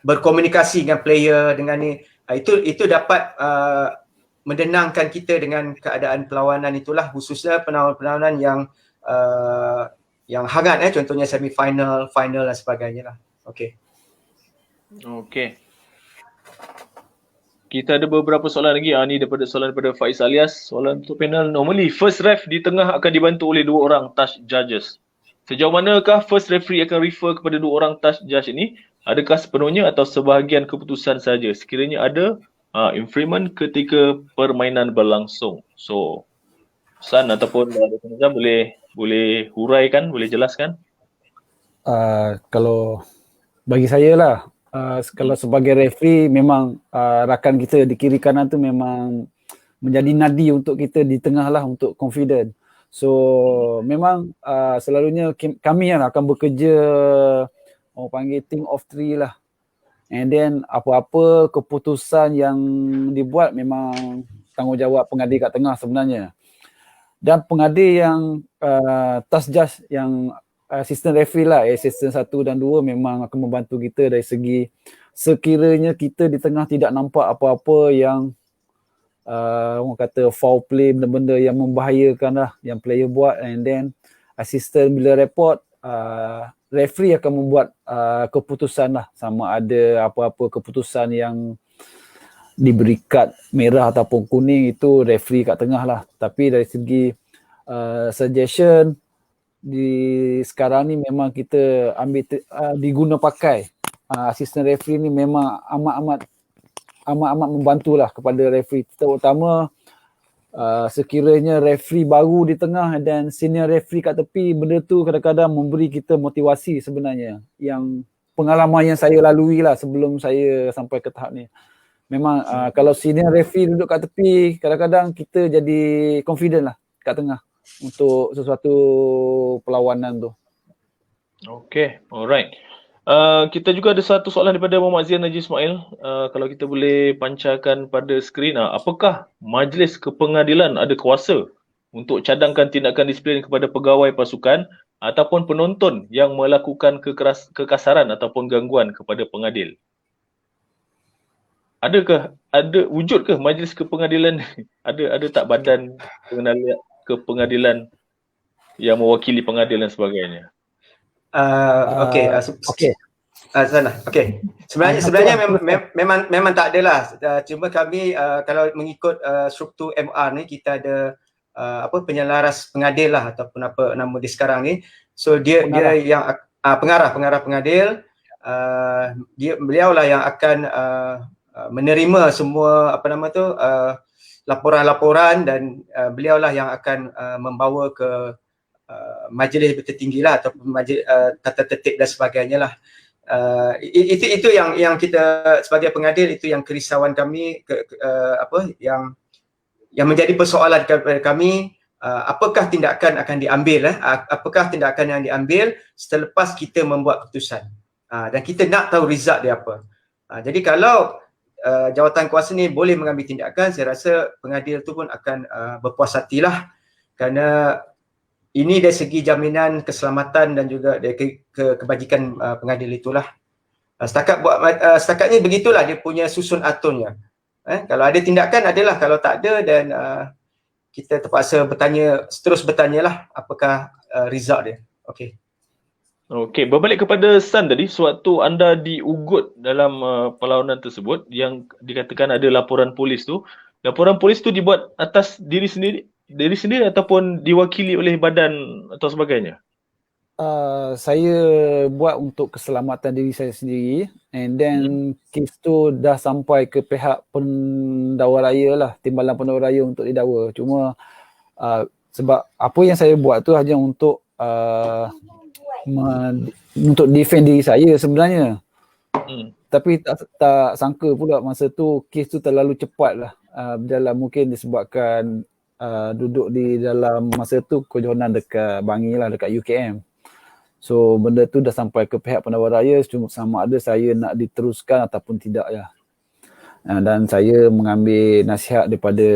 berkomunikasi dengan player dengan ni, itu dapat menenangkan kita dengan keadaan perlawanan itulah, khususnya perlawanan yang hangat contohnya semi-final, final dan sebagainya lah. Okey. Kita ada beberapa soalan lagi. Ni soalan daripada Faiz Alias. Soalan untuk panel. Normally, first ref di tengah akan dibantu oleh 2 orang touch judges. Sejauh manakah first referee akan refer kepada 2 orang touch judge ini? Adakah sepenuhnya atau sebahagian keputusan saja? Sekiranya ada infringement ketika permainan berlangsung. So, San ataupun Azam boleh huraikan, boleh jelaskan? Kalau bagi saya lah, kalau sebagai referee memang rakan kita di kiri kanan tu memang menjadi nadi untuk kita di tengah lah untuk confident. So memang selalunya kami akan bekerja orang panggil team of 3 lah. And then apa-apa keputusan yang dibuat memang tanggungjawab pengadil kat tengah sebenarnya. Dan pengadil yang task judge yang assistant referee lah, assistant 1 dan 2 memang akan membantu kita dari segi sekiranya kita di tengah tidak nampak apa-apa yang orang kata foul play, benda-benda yang membahayakan lah yang player buat, and then assistant bila report, referee akan membuat keputusan lah, sama ada apa-apa keputusan yang diberi kad merah ataupun kuning, itu referee kat tengah lah. Tapi dari segi suggestion di sekarang ni memang kita ambil diguna pakai assistant referee ni memang amat membantulah kepada referee, terutama sekiranya referee baru di tengah dan senior referee kat tepi. Benda tu kadang-kadang memberi kita motivasi sebenarnya, yang pengalaman yang saya lalui lah sebelum saya sampai ke tahap ni. Memang kalau senior referee duduk kat tepi, kadang-kadang kita jadi confident lah kat tengah untuk sesuatu perlawanan tu. Okay, alright. Kita juga ada satu soalan daripada Muhammad Zian Najib Ismail. Kalau kita boleh pancarkan pada skrin, apakah majlis kepengadilan ada kuasa untuk cadangkan tindakan disiplin kepada pegawai pasukan ataupun penonton yang melakukan kekasaran ataupun gangguan kepada pengadil? Wujud ke majlis kepengadilan? Ada tak badan kepengadilan yang mewakili pengadil dan sebagainya? Sana. Okey. Sebenarnya memang tak adalah. Cuma kami kalau mengikut struktur MR ni, kita ada penyelaras pengadil lah, ataupun apa nama dia sekarang ni. So dia yang pengarah pengadil, beliau lah yang akan menerima semua laporan-laporan, dan beliau lah yang akan membawa ke majlis tertinggi lah, ataupun majlis tata tertib dan sebagainya lah. Itu yang kita sebagai pengadil, itu yang kerisauan kami, yang menjadi persoalan kepada kami. apakah tindakan akan diambil, apakah tindakan yang diambil selepas kita membuat keputusan. Dan kita nak tahu result dia apa. Jadi kalau jawatan kuasa ni boleh mengambil tindakan, saya rasa pengadil tu pun akan berpuas hatilah, kerana ini dari segi jaminan keselamatan dan juga dari kebajikan pengadil itulah. Setakat ni begitulah dia punya susun aturnya. Kalau ada tindakan adalah, kalau tak ada dan kita terpaksa terus bertanyalah apakah result dia. Okey. Okey, berbalik kepada San tadi, sewaktu anda diugut dalam perlawanan tersebut yang dikatakan ada laporan polis tu dibuat atas diri sendiri ataupun diwakili oleh badan atau sebagainya? Saya buat untuk keselamatan diri saya sendiri, and then kes tu dah sampai ke pihak pendakwa raya lah, timbalan pendakwa raya untuk didakwa. Cuma sebab apa yang saya buat tu hanya untuk untuk defend diri saya sebenarnya. Tapi tak sangka pula masa tu kes tu terlalu cepat lah berjalan, mungkin disebabkan duduk di dalam masa tu kejohanan dekat Bangi lah, dekat UKM. So benda tu dah sampai ke pihak pendakwa raya, cuma sama ada saya nak diteruskan ataupun tidak ya. Dan saya mengambil nasihat daripada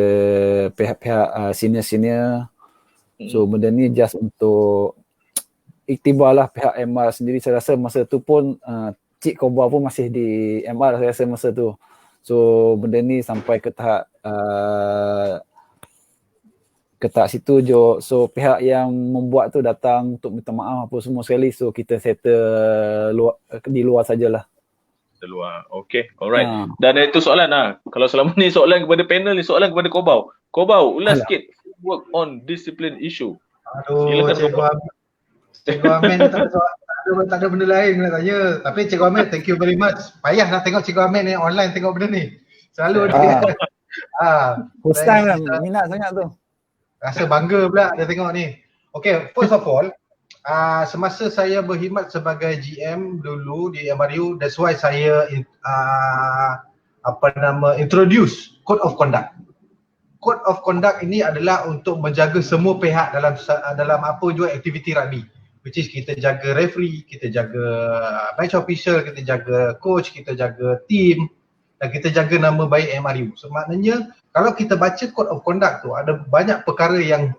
pihak-pihak senior-senior. So benda ni just untuk iktibar lah pihak MR sendiri. Saya rasa masa tu pun Cik Kobar pun masih di MR saya rasa masa tu. So benda ni sampai ke tahap situ je. So pihak yang membuat tu datang untuk minta maaf apa semua sekali. So kita settle di luar sajalah. Di luar. Okay, alright. Dan itu soalan kalau selama ni soalan kepada panel ni, soalan kepada Kobau. Kobau, ulas sikit work on discipline issue. Silakan Kobau. Cikgu Amin tak ada benda lain nak tanya. Tapi Cikgu Amin, thank you very much. Payah nak tengok Cikgu Amin ni online tengok benda ni. Selalu dia. First time lah, minat sangat tu. Rasa bangga pula dia tengok ni. Okay, first of all, semasa saya berkhidmat sebagai GM dulu di MRU, that's why saya introduce Code of Conduct. Code of Conduct ini adalah untuk menjaga semua pihak dalam apa jua aktiviti rugby. Which is kita jaga referee, kita jaga match official, kita jaga coach, kita jaga team dan kita jaga nama baik MRU. So maknanya kalau kita baca Code of Conduct tu ada banyak perkara yang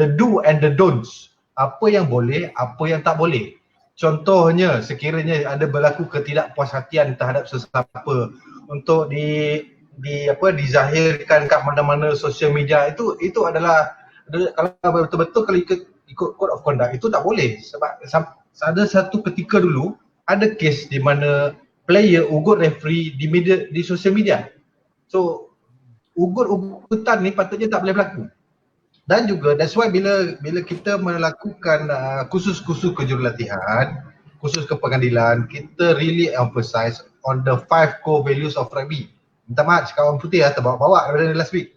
the do and the don'ts. Apa yang boleh, apa yang tak boleh. Contohnya sekiranya ada berlaku ketidakpuashatian terhadap sesiapa untuk dizahirkan kat mana-mana sosial media, itu adalah kalau betul-betul kalau ikut Code of Conduct itu tak boleh. Sebab ada satu ketika dulu ada kes di mana player ugut referee di sosial media. So ugut-ugutan ni patutnya tak boleh berlaku. Dan juga that's why bila kita melakukan kursus-kursus kejurulatihan, kursus kepengadilan, kita really emphasize on the 5 core values of rugby. Minta maaf kawan putih terbawa-bawa daripada last week.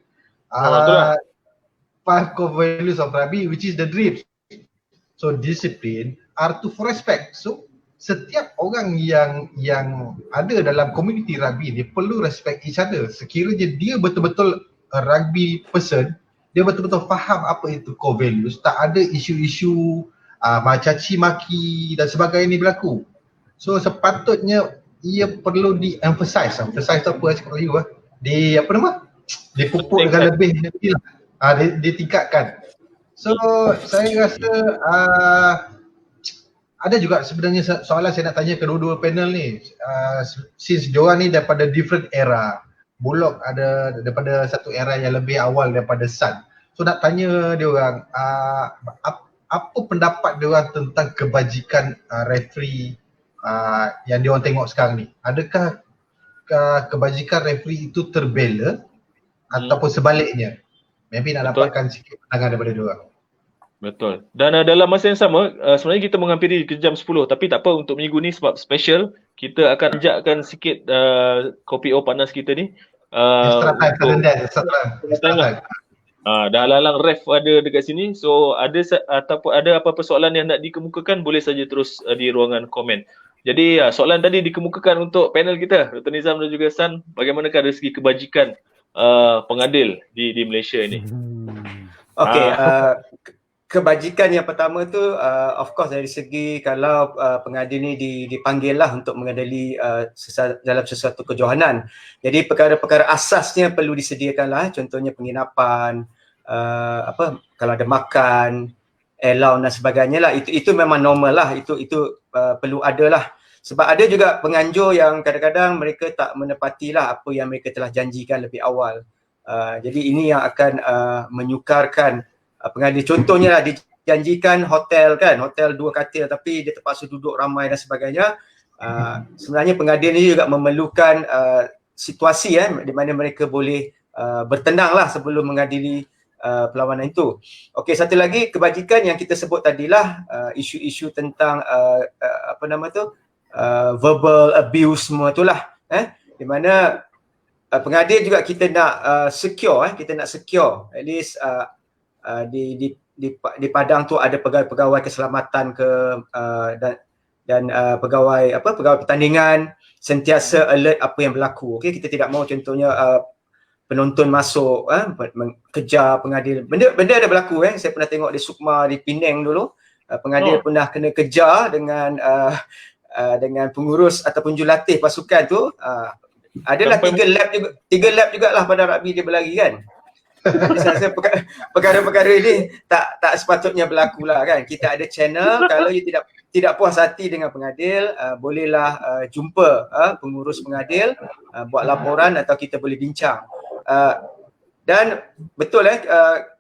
5 core values of rugby, which is the drift. So discipline, R2 for respect. So setiap orang yang ada dalam community rugby ni perlu respect each other. Sekiranya dia betul-betul a rugby person, dia betul-betul faham apa itu core values, tak ada isu-isu caci maki dan sebagainya ni berlaku. So sepatutnya ia perlu di-emphasize. Emphasize tu apa cakap lagi dipupuk dengan lebih ditingkatkan. So saya rasa ada juga sebenarnya soalan saya nak tanya kedua-dua panel ni. Since diorang ni daripada different era, Bullock ada daripada satu era yang lebih awal daripada Sun. So nak tanya diorang apa pendapat diorang tentang kebajikan referee yang diorang tengok sekarang ni. Adakah kebajikan referee itu terbela ataupun sebaliknya? Maybe nak dapatkan sikit pandangan daripada diorang. Betul. Dan dalam masa yang sama, sebenarnya kita menghampiri ke jam 10, tapi tak apa, untuk minggu ni sebab special, kita akan ajakkan sikit kopi O panas kita ni. Extra time. Dah lalang ref ada dekat sini. So ada apa-apa soalan yang nak dikemukakan, boleh saja terus di ruangan komen. Jadi soalan tadi dikemukakan untuk panel kita, Dr. Nizam dan juga San, bagaimanakah dari segi kebajikan pengadil di Malaysia ini? Okay, kebajikan yang pertama tu of course dari segi kalau pengadil ni dipanggil lah untuk mengadili dalam sesuatu kejohanan. Jadi perkara-perkara asasnya perlu disediakan lah, contohnya penginapan, kalau ada makan, allowance dan sebagainya lah. Itu memang normal lah, itu perlu ada lah. Sebab ada juga penganjur yang kadang-kadang mereka tak menepati lah apa yang mereka telah janjikan lebih awal. Jadi ini yang akan menyukarkan pengadil. Contohnya lah dijanjikan hotel kan, hotel 2 katil tapi dia terpaksa duduk ramai dan sebagainya. Sebenarnya pengadil ni juga memerlukan situasi di mana mereka boleh bertenang lah sebelum mengadili perlawanan itu. Okey, satu lagi kebajikan yang kita sebut tadilah isu-isu tentang verbal abuse semua itulah, di mana pengadil juga kita nak secure, at least di padang tu ada pegawai keselamatan dan pegawai pertandingan sentiasa alert apa yang berlaku. Okey, kita tidak mahu contohnya penonton masuk kejar pengadil. Benda ada berlaku. Saya pernah tengok di Sukma di Penang dulu, pengadil pernah kena kejar dengan pengurus ataupun jurulatih pasukan tu. Adalah 3 lap jugalah pada rugby dia berlari kan. Saya rasa perkara-perkara ini tak sepatutnya berlaku lah kan. Kita ada channel, kalau you tidak puas hati dengan pengadil, bolehlah jumpa pengurus pengadil, buat laporan atau kita boleh bincang. Dan betul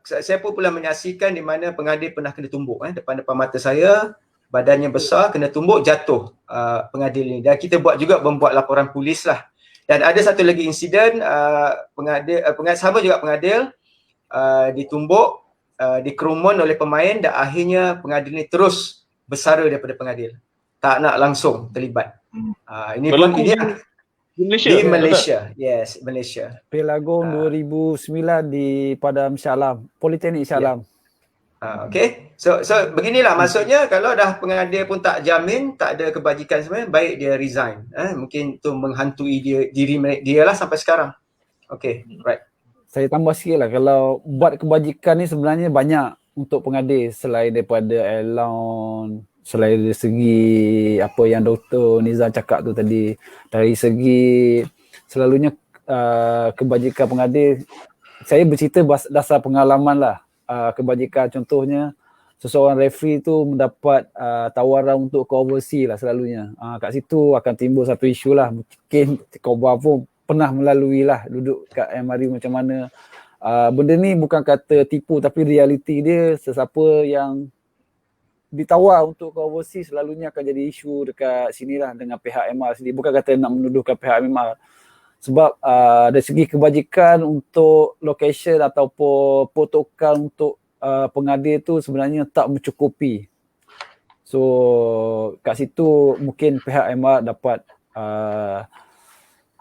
saya pun pernah menyaksikan di mana pengadil pernah kena tumbuk depan-depan mata saya, badannya besar, kena tumbuk, jatuh pengadil ni. Dan kita membuat laporan polis lah. Dan ada satu lagi insiden pengadil sama juga pengadil ditumbuk, dikerumun oleh pemain dan akhirnya pengadil ni terus bersara daripada pengadil. Tak nak langsung terlibat. Ini pun ini Malaysia. di Malaysia. Yes, Malaysia. Pelagong 2009 di Padang Shah Alam, Politeknik Shah Alam. Okay, so beginilah maksudnya, kalau dah pengadil pun tak jamin, tak ada kebajikan sebenarnya, baik dia resign. Mungkin tu menghantui diri dia lah sampai sekarang. Okay, right. Saya tambah sikit lah, kalau buat kebajikan ni sebenarnya banyak untuk pengadil selain daripada allowance, selain dari segi apa yang Dr. Nizam cakap tu tadi, dari segi selalunya kebajikan pengadil, saya bercerita dasar pengalaman lah. Kebajikan contohnya seseorang referee tu mendapat tawaran untuk ke overseas lah selalunya. Kat situ akan timbul satu isu lah. Mungkin Kobar pun pernah melalui lah, duduk kat MRU macam mana. Benda ni bukan kata tipu tapi realiti dia, sesiapa yang ditawar untuk ke overseas selalunya akan jadi isu dekat sini lah dengan pihak MR sendiri. Bukan kata nak menuduhkan pihak MR. Sebab dari segi kebajikan untuk location ataupun protokol untuk pengadil tu sebenarnya tak mencukupi. So kat situ mungkin pihak MR dapat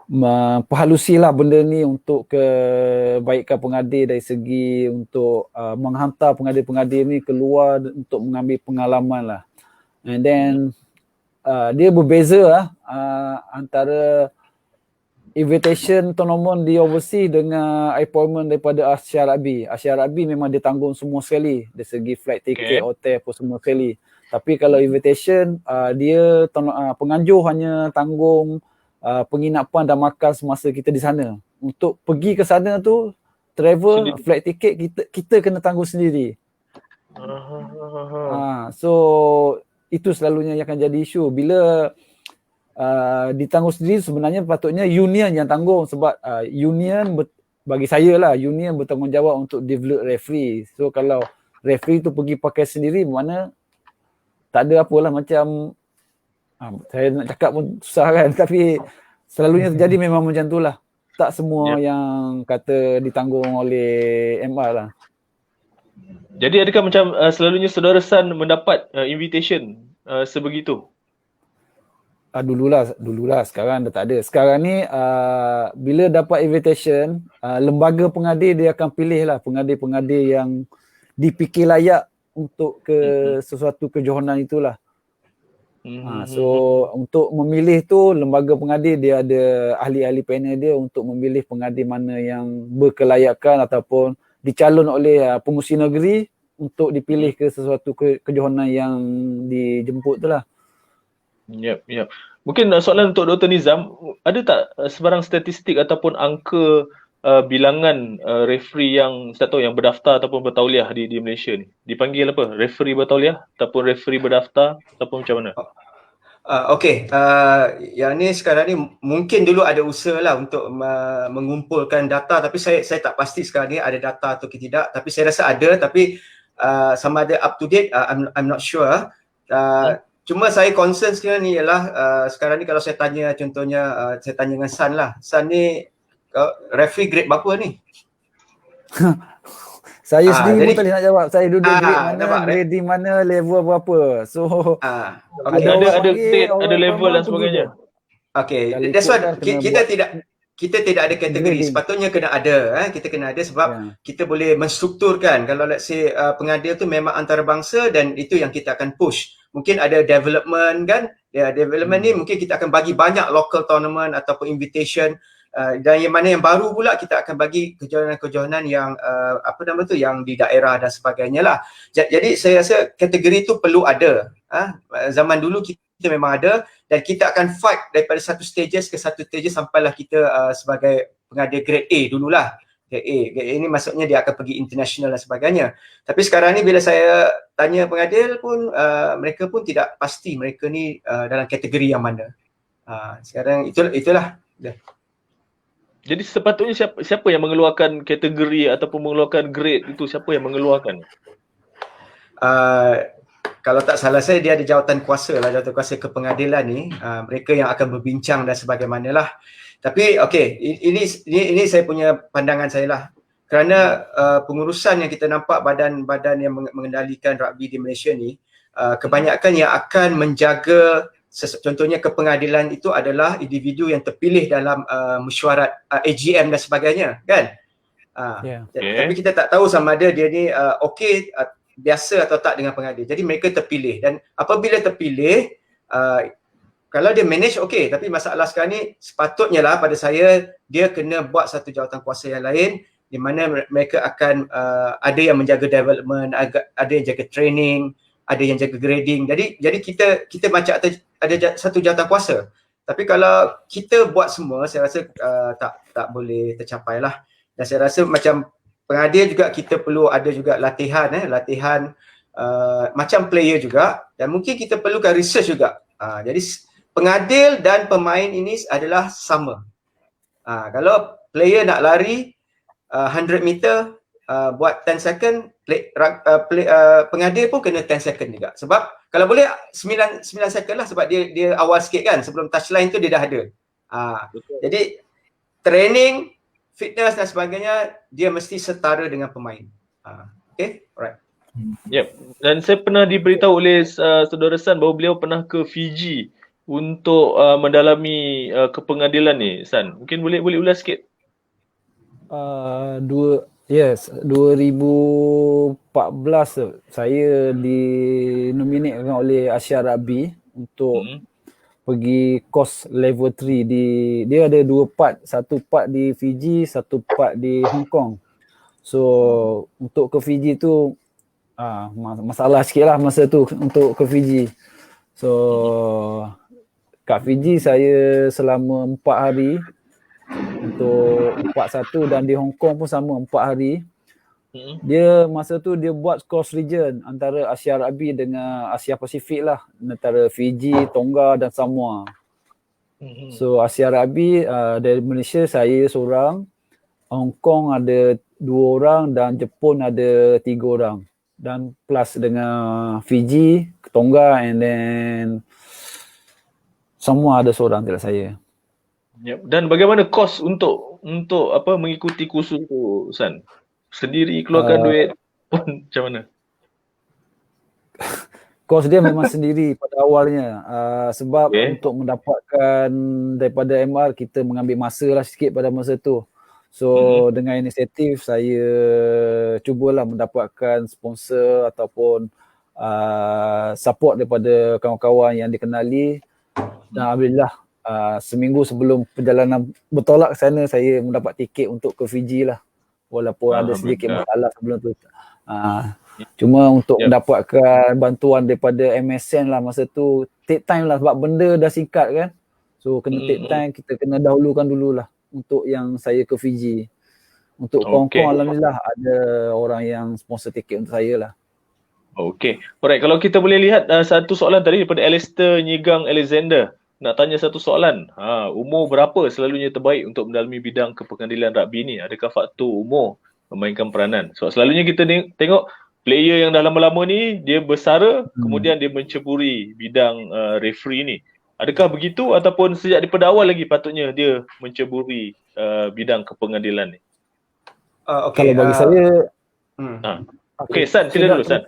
memperhalusi lah benda ni untuk kebaikan pengadil, dari segi untuk menghantar pengadil-pengadil ni keluar untuk mengambil pengalaman lah. And then dia berbeza lah antara invitation tournament di overseas dengan appointment daripada Asia Rugby. Asia Rugby memang dia tanggung semua sekali dari segi flight ticket, hotel pun semua sekali. Tapi kalau invitation dia penganjur hanya tanggung penginapan dan makan semasa kita di sana. Untuk pergi ke sana tu travel, flight ticket kita kena tanggung sendiri. So itu selalunya yang akan jadi isu. Bila ditanggung sendiri, sebenarnya patutnya union yang tanggung, sebab union bagi saya lah, union bertanggungjawab untuk develop referee. So kalau referee tu pergi pakai sendiri, mana tak ada apalah, macam saya nak cakap pun susah kan, tapi selalunya terjadi memang macam tu lah. Tak semua yang kata ditanggung oleh MR lah. Jadi adakah macam selalunya saudara San mendapat invitation sebegitu? Dululah, sekarang dah tak ada. Sekarang ni bila dapat invitation, lembaga pengadil dia akan pilih lah pengadil-pengadil yang dipikir layak untuk ke sesuatu kejohanan itulah. So untuk memilih tu, lembaga pengadil dia ada ahli-ahli panel dia untuk memilih pengadil mana yang berkelayakan ataupun dicalon oleh pengurusi negeri untuk dipilih ke sesuatu kejohanan yang dijemput tu lah. Yep. Mungkin soalan untuk Dr. Nizam, ada tak sebarang statistik ataupun angka bilangan referee yang saya tahu yang berdaftar ataupun bertauliah di Malaysia ni? Dipanggil apa? Referee bertauliah ataupun referee berdaftar ataupun macam mana? Yang ni sekarang ni mungkin dulu ada usaha lah untuk mengumpulkan data, tapi saya tak pasti sekarang ni ada data atau tidak, tapi saya rasa ada, tapi sama ada up to date, I'm not sure. Cuma saya concern sekarang ni ialah sekarang ni kalau saya tanya, contohnya saya tanya dengan San lah, San ni referee grade berapa ni? Saya sendiri jadi- pun tak boleh nak jawab. Saya duduk grade mana, nampak, grading mana, level berapa. So Okay. orang Ada panggil, grade, orang ada level faham dan tu sebagainya. duduk. Okay, Kalau that's ikut why dah kena kita tidak ada kategori. grading. Sepatutnya kena ada, kita kena ada sebab Ya. kita boleh menstrukturkan. Kalau let's say pengadil tu memang antarabangsa dan itu yang kita akan push. Mungkin ada development kan, development ni mungkin kita akan bagi banyak local tournament ataupun invitation. Dan yang mana yang baru pula kita akan bagi kejohanan-kejohanan yang yang di daerah dan sebagainya lah. Jadi saya rasa kategori tu perlu ada. Zaman dulu kita memang ada dan kita akan fight daripada satu stages ke satu stages sampailah kita sebagai pengadil grade A dululah. Grade A ni maksudnya dia akan pergi international dan sebagainya. Tapi sekarang ni bila saya tanya pengadil pun mereka pun tidak pasti mereka ni dalam kategori yang mana. Sekarang itulah. Jadi sepatutnya siapa yang mengeluarkan kategori ataupun mengeluarkan grade itu, siapa yang mengeluarkan? Kalau tak salah saya dia ada jawatan kuasa kepengadilan ni, mereka yang akan berbincang dan sebagaimana lah. Tapi okey, ini saya punya pandangan saya lah. Kerana pengurusan yang kita nampak badan-badan yang mengendalikan rugby di Malaysia ni, kebanyakan yang akan menjaga contohnya kepengadilan itu adalah individu yang terpilih dalam mesyuarat AGM dan sebagainya kan. Tapi kita tak tahu sama ada dia ni okey biasa atau tak dengan pengadil. Jadi mereka terpilih dan apabila terpilih kalau dia manage okey, tapi masalah sekarang ni sepatutnya lah pada saya dia kena buat satu jawatan kuasa yang lain di mana mereka akan ada yang menjaga development, ada yang jaga training, ada yang jaga grading. Jadi kita macam ada satu jawatan kuasa. Tapi kalau kita buat semua saya rasa tak boleh tercapai lah. Dan saya rasa macam pengadil juga kita perlu ada juga latihan macam player juga dan mungkin kita perlukan research juga. Jadi pengadil dan pemain ini adalah sama. Kalau player nak lari 100 meter buat 10 second, pengadil pun kena 10 second juga. Sebab kalau boleh 9 second lah sebab dia awal sikit kan, sebelum touchline tu dia dah ada. Jadi training, fitness dan sebagainya dia mesti setara dengan pemain. Okay, alright. Yep. Dan saya pernah diberitahu oleh saudara San bahawa beliau pernah ke Fiji untuk mendalami kepengadilan ni, San. Mungkin boleh ulas sikit. 2014 saya dinominatkan oleh Asia Rugby untuk pergi course level 3 dia ada 2 part, satu part di Fiji, satu part di Hong Kong. So untuk ke Fiji tu masalah sikit lah masa tu untuk ke Fiji. So kat Fiji saya selama 4 hari untuk part 1 dan di Hong Kong pun sama 4 hari. Dia masa tu dia buat cross region antara Asia Rugby dengan Asia Pasifik lah, antara Fiji, Tonga dan Samoa. So Asia Rugby dari Malaysia saya seorang, Hong Kong ada 2 orang dan Jepun ada 3 orang dan plus dengan Fiji, Tonga and then Samoa ada seorang tidak saya. Yep. Dan bagaimana kos untuk mengikuti kursus tu, San? Sendiri keluarkan duit pun macam mana? Kos dia memang sendiri pada awalnya sebab untuk mendapatkan daripada MR kita mengambil masa lah sikit pada masa tu. So dengan inisiatif saya cubalah mendapatkan sponsor ataupun support daripada kawan-kawan yang dikenali dan alhamdulillah seminggu sebelum perjalanan bertolak ke sana saya mendapat tiket untuk ke Fiji lah. walaupun ada sedikit betul. masalah sebelum tu. Cuma untuk Yep. mendapatkan bantuan daripada MSN lah masa tu take time lah sebab benda dah singkat kan. So kena take time, kita kena dahulukan dululah untuk yang saya ke Fiji. Untuk Hong Okay. Kong alhamdulillah ada orang yang sponsor tiket untuk saya lah. Okey. Alright, kalau kita boleh lihat satu soalan tadi daripada Alistair Nyigang Alexander. Nak tanya satu soalan. Umur berapa selalunya terbaik untuk mendalami bidang kepengadilan rugby ni? Adakah faktor umur memainkan peranan? Sebab selalunya kita tengok player yang dah lama-lama ni dia bersara kemudian dia menceburi bidang referee ni. Adakah begitu ataupun sejak daripada awal lagi patutnya dia menceburi bidang kepengadilan ni? Kalau bagi saya Okey, San, sila dulu San.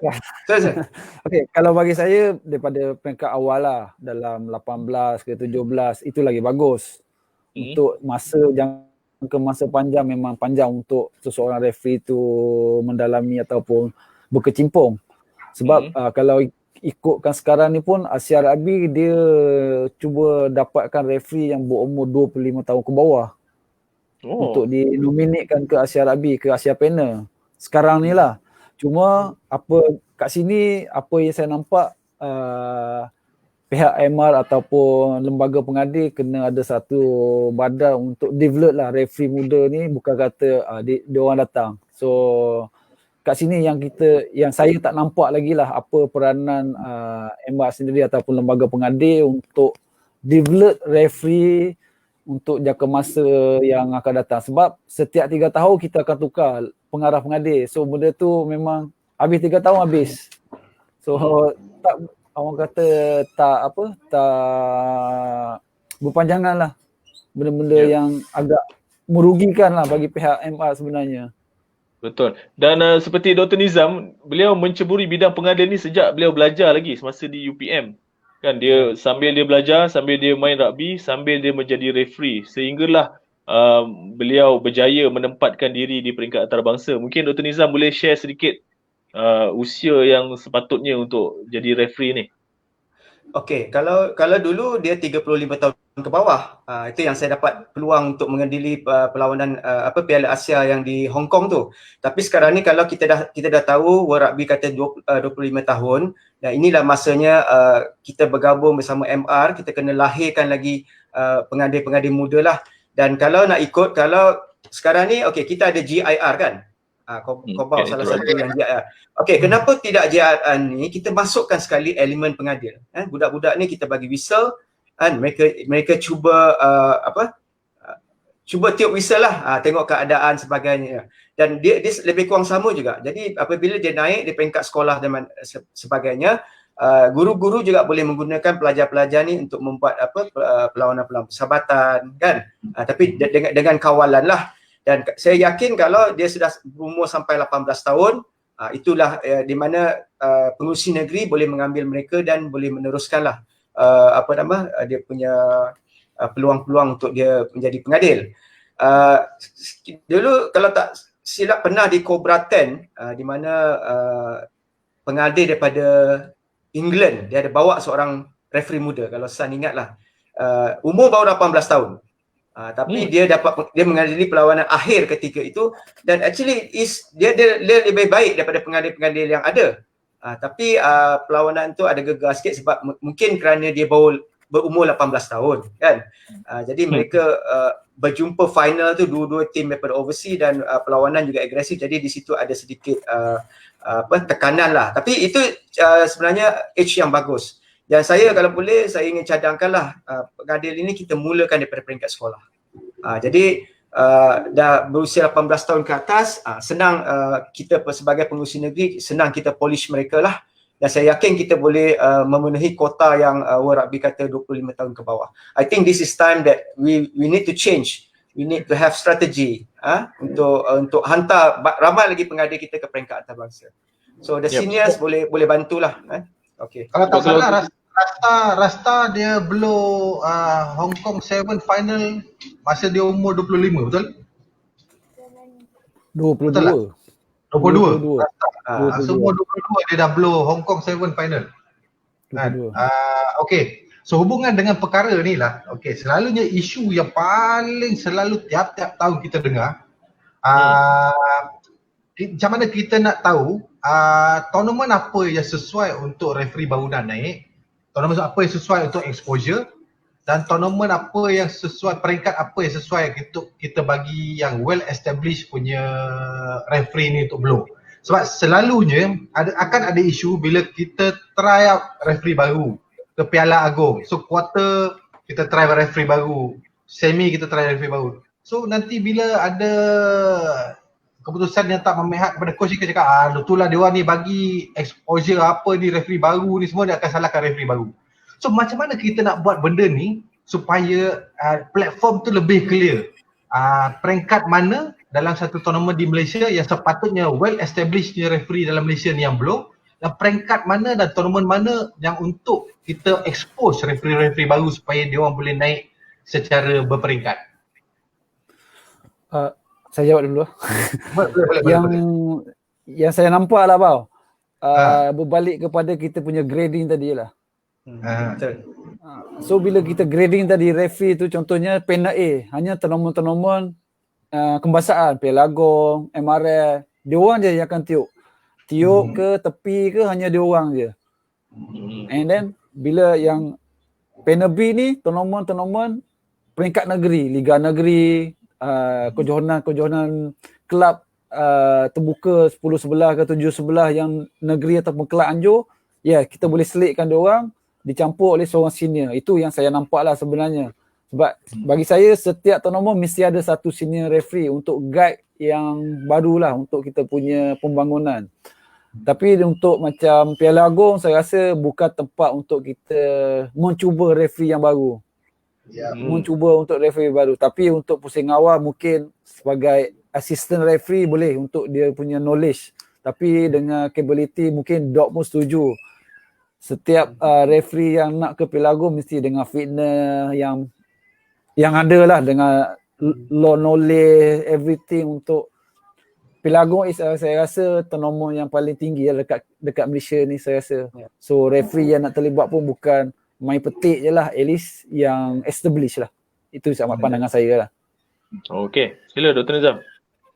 Okey, kalau bagi saya daripada peringkat awal lah dalam 18 ke 17 itu lagi bagus. Untuk jangka masa panjang memang panjang untuk seseorang referee tu mendalami ataupun berkecimpung. Sebab kalau ikutkan sekarang ni pun Asia Rugby dia cuba dapatkan referee yang berumur 25 tahun ke bawah. Untuk dinominatkan ke Asia Rugby, ke Asia Panel. Sekarang ni lah. Cuma kat sini apa yang saya nampak pihak MR ataupun lembaga pengadil kena ada satu badan untuk develop lah referee muda ni, bukan kata dia orang datang. So kat sini yang saya tak nampak lagi lah apa peranan MR sendiri ataupun lembaga pengadil untuk develop referee untuk jangka masa yang akan datang. Sebab setiap 3 tahun kita akan tukar pengarah pengadil. So benda tu memang habis 3 tahun habis. So tak, orang kata tak berpanjangan lah. Benda-benda yang agak merugikan lah bagi pihak MR sebenarnya. Betul. Dan seperti Dr. Nizam, beliau menceburi bidang pengadil ni sejak beliau belajar lagi semasa di UPM. Kan dia sambil dia belajar, sambil dia main rugby, sambil dia menjadi referee, sehinggalah beliau berjaya menempatkan diri di peringkat antarabangsa. Mungkin Dr. Nizam boleh share sedikit usia yang sepatutnya untuk jadi referee ni. Okey, kalau dulu dia 35 tahun ke bawah. Itu yang saya dapat peluang untuk mengadili perlawanan Piala Asia yang di Hong Kong tu. Tapi sekarang ni kalau kita dah tahu World Rugby kata 25 tahun, dan inilah masanya kita bergabung bersama MR, kita kena lahirkan lagi pengadil-pengadil muda lah. Dan kalau nak ikut, kalau sekarang ni okey kita ada GIR kan? Kau bawa salah satu yang GIR. Okey, kenapa tidak GIR ni kita masukkan sekali elemen pengadil. Budak-budak ni kita bagi whistle, kan, mereka cuba cuba tiup whistle lah, tengok keadaan sebagainya. Dan dia lebih kurang sama juga. Jadi apabila dia naik di peringkat sekolah dan sebagainya, guru-guru juga boleh menggunakan pelajar-pelajar ni untuk membuat perlawanan-perlawanan persahabatan kan. Tapi dengan kawalan lah. Dan saya yakin kalau dia sudah berumur sampai 18 tahun, itulah di mana pengurusi negeri boleh mengambil mereka dan boleh meneruskanlah dia punya peluang-peluang untuk dia menjadi pengadil. Dulu kalau tak silap pernah di Cobra 10 di mana pengadil daripada England, dia ada bawa seorang referee muda, kalau San ingatlah. Umur baru 18 tahun. Tapi dia mengadili perlawanan akhir ketika itu, dan actually dia lebih baik daripada pengadil-pengadil yang ada. Tapi perlawanan tu ada gegar sikit sebab mungkin kerana dia baru berumur 18 tahun kan. Jadi mereka berjumpa final tu dua-dua tim daripada overseas dan perlawanan juga agresif, jadi di situ ada sedikit tekanan lah. Tapi itu sebenarnya age yang bagus. Dan saya kalau boleh, saya ingin cadangkanlah pengadil ini kita mulakan daripada peringkat sekolah. Jadi dah berusia 18 tahun ke atas, senang kita sebagai pengurusi negeri, senang kita polish mereka lah. Dan saya yakin kita boleh memenuhi kota yang World Rugby kata 25 tahun ke bawah. I think this is time that we need to change. We need to have strategy untuk hantar ramai lagi pengadil kita ke peringkat antarabangsa. So the seniors boleh bantulah. Okay. Kalau tak salah Rasta dia blow Hong Kong 7 final masa dia umur 25, betul? 22. Betul tak? 22. 22. Semua 22 dia dah blow Hong Kong 7 final. Kan? Okay. So hubungan dengan perkara ni lah. Okay, selalunya isu yang paling selalu tiap-tiap tahun kita dengar Macam mana kita nak tahu tournament apa yang sesuai untuk referee baru nak naik, tournament apa yang sesuai untuk exposure, dan tournament apa yang sesuai, peringkat apa yang sesuai untuk kita bagi yang well established punya referee ni untuk blow. Sebab selalunya akan ada isu bila kita try out referee baru ke Piala Agong. So quarter kita try referee baru, semi kita try referee baru. So nanti bila ada keputusan yang tak memihak kepada coach, dia cakap itulah dia orang ni bagi exposure apa ni referee baru ni, semua dia akan salahkan referee baru. So macam mana kita nak buat benda ni supaya platform tu lebih clear, peringkat mana dalam satu tournament di Malaysia yang sepatutnya well established referee dalam Malaysia ni yang blow, dan peringkat mana dan tournament mana yang untuk kita expose referee-referee baru supaya dia orang boleh naik secara berperingkat. Saya jawab dulu. Yang saya nampak lah Bau, berbalik kepada kita punya grading tadi lah. Betul. So bila kita grading tadi, referee tu contohnya panel A, hanya tournament-tournament kebangsaan, Piala Agong, MRL, dia orang je yang akan tiup ke tepi ke, hanya dia orang je. And then bila yang panel B ni tournament peringkat negeri, Liga Negeri, kejohanan kelab terbuka 10-11 ke 7-11 yang negeri ataupun kelab anjur, kita boleh selitkan dia orang dicampur oleh seorang senior. Itu yang saya nampak lah sebenarnya. Sebab bagi saya setiap tournament mesti ada satu senior referee untuk guide yang barulah untuk kita punya pembangunan. Tapi untuk macam Piala Agong, saya rasa bukan tempat untuk kita mencuba referee yang baru. Mencuba untuk referee baru. Tapi untuk pusing awal mungkin sebagai assistant referee boleh untuk dia punya knowledge. Tapi dengan capability mungkin Dok pun setuju. Setiap referee yang nak ke Piala Agong mesti dengan fitness yang ada lah, dengan law knowledge, everything untuk Piala Agong saya rasa tournament yang paling tinggi lah dekat Malaysia ni saya rasa. So referee yang nak terlibat pun bukan main petik je lah, at least yang established lah. Itu sama pandangan saya lah. Okey, sila Dr. Nizam.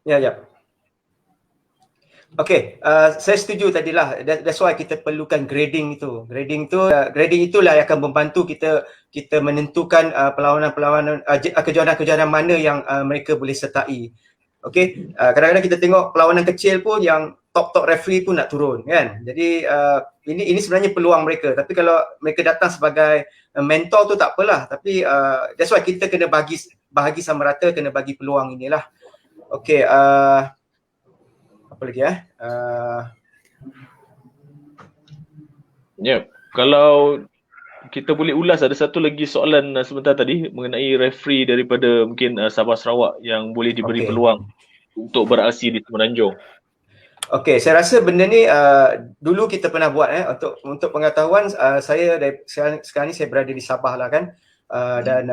Ya. Okey, saya setuju tadilah. That's why kita perlukan grading itu. Grading itulah yang akan membantu kita menentukan perlawanan-perlawanan, kejohanan-kejohanan mana yang mereka boleh sertai. Okey, kadang-kadang kita tengok perlawanan kecil pun yang top referee pun nak turun kan. Jadi ini sebenarnya peluang mereka. Tapi kalau mereka datang sebagai mentor tu tak apalah. Tapi that's why kita kena bahagi sama rata, kena bagi peluang inilah. Okey, apa lagi kalau kita boleh ulas, ada satu lagi soalan sebentar tadi mengenai referee daripada mungkin Sabah Sarawak yang boleh diberi peluang untuk beraksi di Semenanjung. Okey, saya rasa benda ni dulu kita pernah buat untuk pengetahuan. Saya sekarang ni saya berada di Sabah lah kan. Dan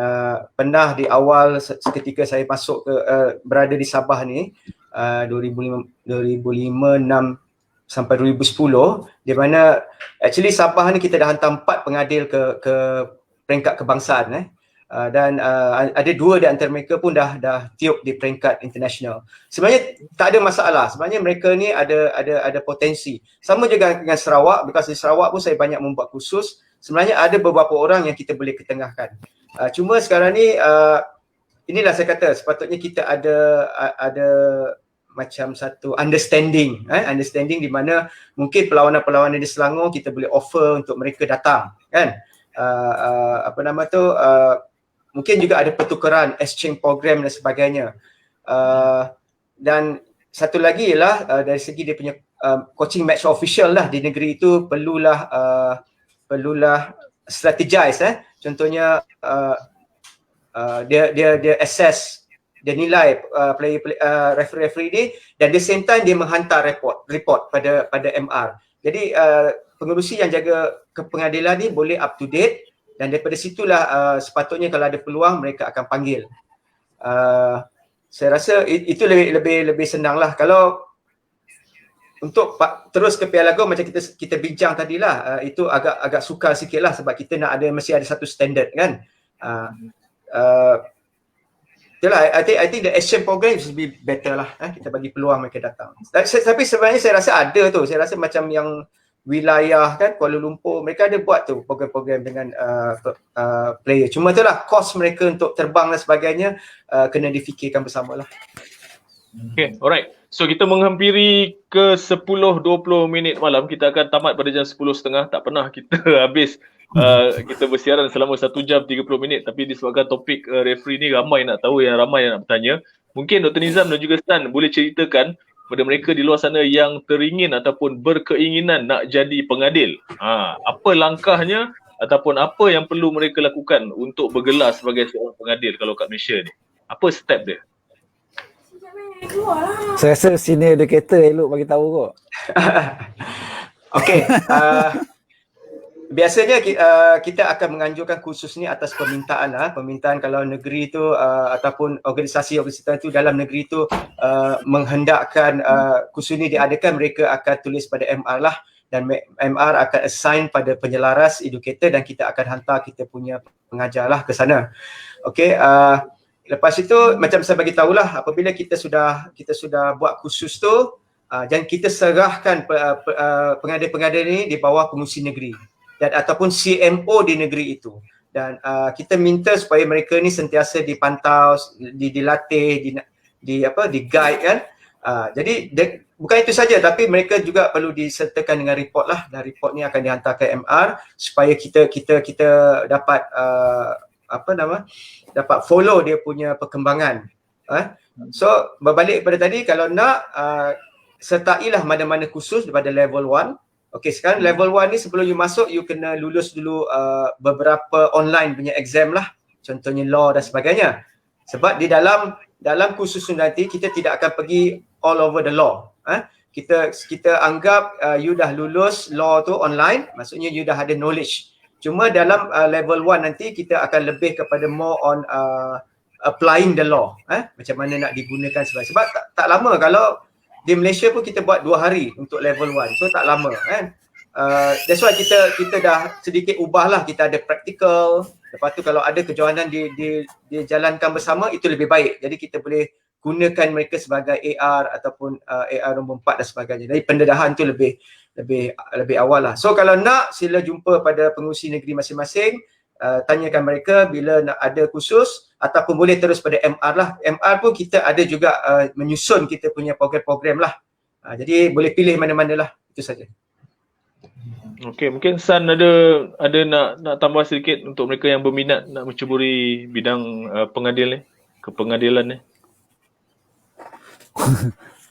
pernah di awal ketika saya masuk ke berada di Sabah ni 2005, 2006 sampai 2010, di mana actually Sabah ni kita dah hantar 4 pengadil ke peringkat kebangsaan dan ada 2 di antara mereka pun dah tiup di peringkat international. Sebenarnya tak ada masalah. Sebenarnya mereka ni ada potensi. Sama juga dengan Sarawak, because di Sarawak pun saya banyak membuat kursus. Sebenarnya ada beberapa orang yang kita boleh ketengahkan. Cuma sekarang ni inilah saya kata sepatutnya kita ada macam satu understanding di mana mungkin perlawanan-perlawanan di Selangor kita boleh offer untuk mereka datang kan. Mungkin juga ada pertukaran, exchange program dan sebagainya. Dan satu lagi ialah dari segi dia punya coaching match official lah di negeri itu perlulah strategize. Contohnya dia assess, dia nilai referee ni, dan di same time dia menghantar report pada MR. Jadi pengerusi yang jaga kepengadilan ni boleh up to date, dan daripada situlah sepatutnya kalau ada peluang mereka akan panggil. Saya rasa itu lebih senang lah. Kalau untuk terus ke Piala Agong macam kita bincang tadilah, itu agak sukar sikit lah sebab kita nak mesti ada satu standard kan. itulah I think the action program should be better lah. Kita bagi peluang mereka datang. Tapi sebenarnya saya rasa ada tu. Saya rasa macam yang wilayah kan Kuala Lumpur, mereka ada buat tu program-program dengan player. Cuma itulah cost mereka untuk terbang dan sebagainya kena difikirkan bersamalah. Okay, alright. So kita menghampiri ke 10-20 minit malam. Kita akan tamat pada jam 10.30. Tak pernah kita habis kita bersiaran selama 1 jam 30 minit. Tapi disebabkan topik referee ni ramai nak tahu, yang ramai yang nak bertanya. Mungkin Dr. Nizam dan juga Stan boleh ceritakan kepada mereka di luar sana yang teringin ataupun berkeinginan nak jadi pengadil. Apa langkahnya ataupun apa yang perlu mereka lakukan untuk bergelar sebagai seorang pengadil kalau kat Malaysia ni? Apa step dia? Saya rasa senior educator elok bagi tahu kot. Okey, biasanya kita akan menganjurkan kursus ni atas permintaan permintaan kalau negeri tu ataupun organisasi itu dalam negeri tu menghendakkan kursus ni diadakan, mereka akan tulis pada MR lah, dan MR akan assign pada penyelaras educator dan kita akan hantar kita punya pengajar lah ke sana. Okey, lepas itu macam saya bagi tahulah, apabila kita sudah buat kursus tu dan kita serahkan pengadil-pengadil ni di bawah pengurusi negeri dan ataupun CMO di negeri itu, dan kita minta supaya mereka ni sentiasa dipantau, dilatih, di guide kan. Jadi bukan itu saja, tapi mereka juga perlu disertakan dengan report lah, dan report ni akan dihantar ke MR supaya kita dapat dapat follow dia punya perkembangan. So berbalik pada tadi, kalau nak sertailah mana-mana kursus daripada level 1. Okey, sekarang level 1 ni sebelum you masuk, you kena lulus dulu beberapa online punya exam lah, contohnya law dan sebagainya. Sebab di dalam kursus nanti kita tidak akan pergi all over the law. Kita anggap you dah lulus law tu online, maksudnya you dah ada knowledge. Cuma dalam level 1 nanti kita akan lebih kepada more on applying the law, macam mana nak digunakan sebab tak lama. Kalau di Malaysia pun kita buat 2 hari untuk level 1, so tak lama kan. That's why kita dah sedikit ubah lah, kita ada practical, lepas tu kalau ada kejohanan dijalankan bersama itu lebih baik. Jadi kita boleh gunakan mereka sebagai AR ataupun AR nombor 4 dan sebagainya. Jadi pendedahan tu lebih awal lah. So kalau nak, sila jumpa pada pengurusi negeri masing-masing, tanyakan mereka bila nak ada kursus, ataupun boleh terus pada MR lah. MR pun kita ada juga menyusun kita punya program-program lah. Jadi boleh pilih mana-mana lah, itu saja. Okey, mungkin San ada nak tambah sedikit untuk mereka yang berminat nak menceburi bidang kepengadilan ni.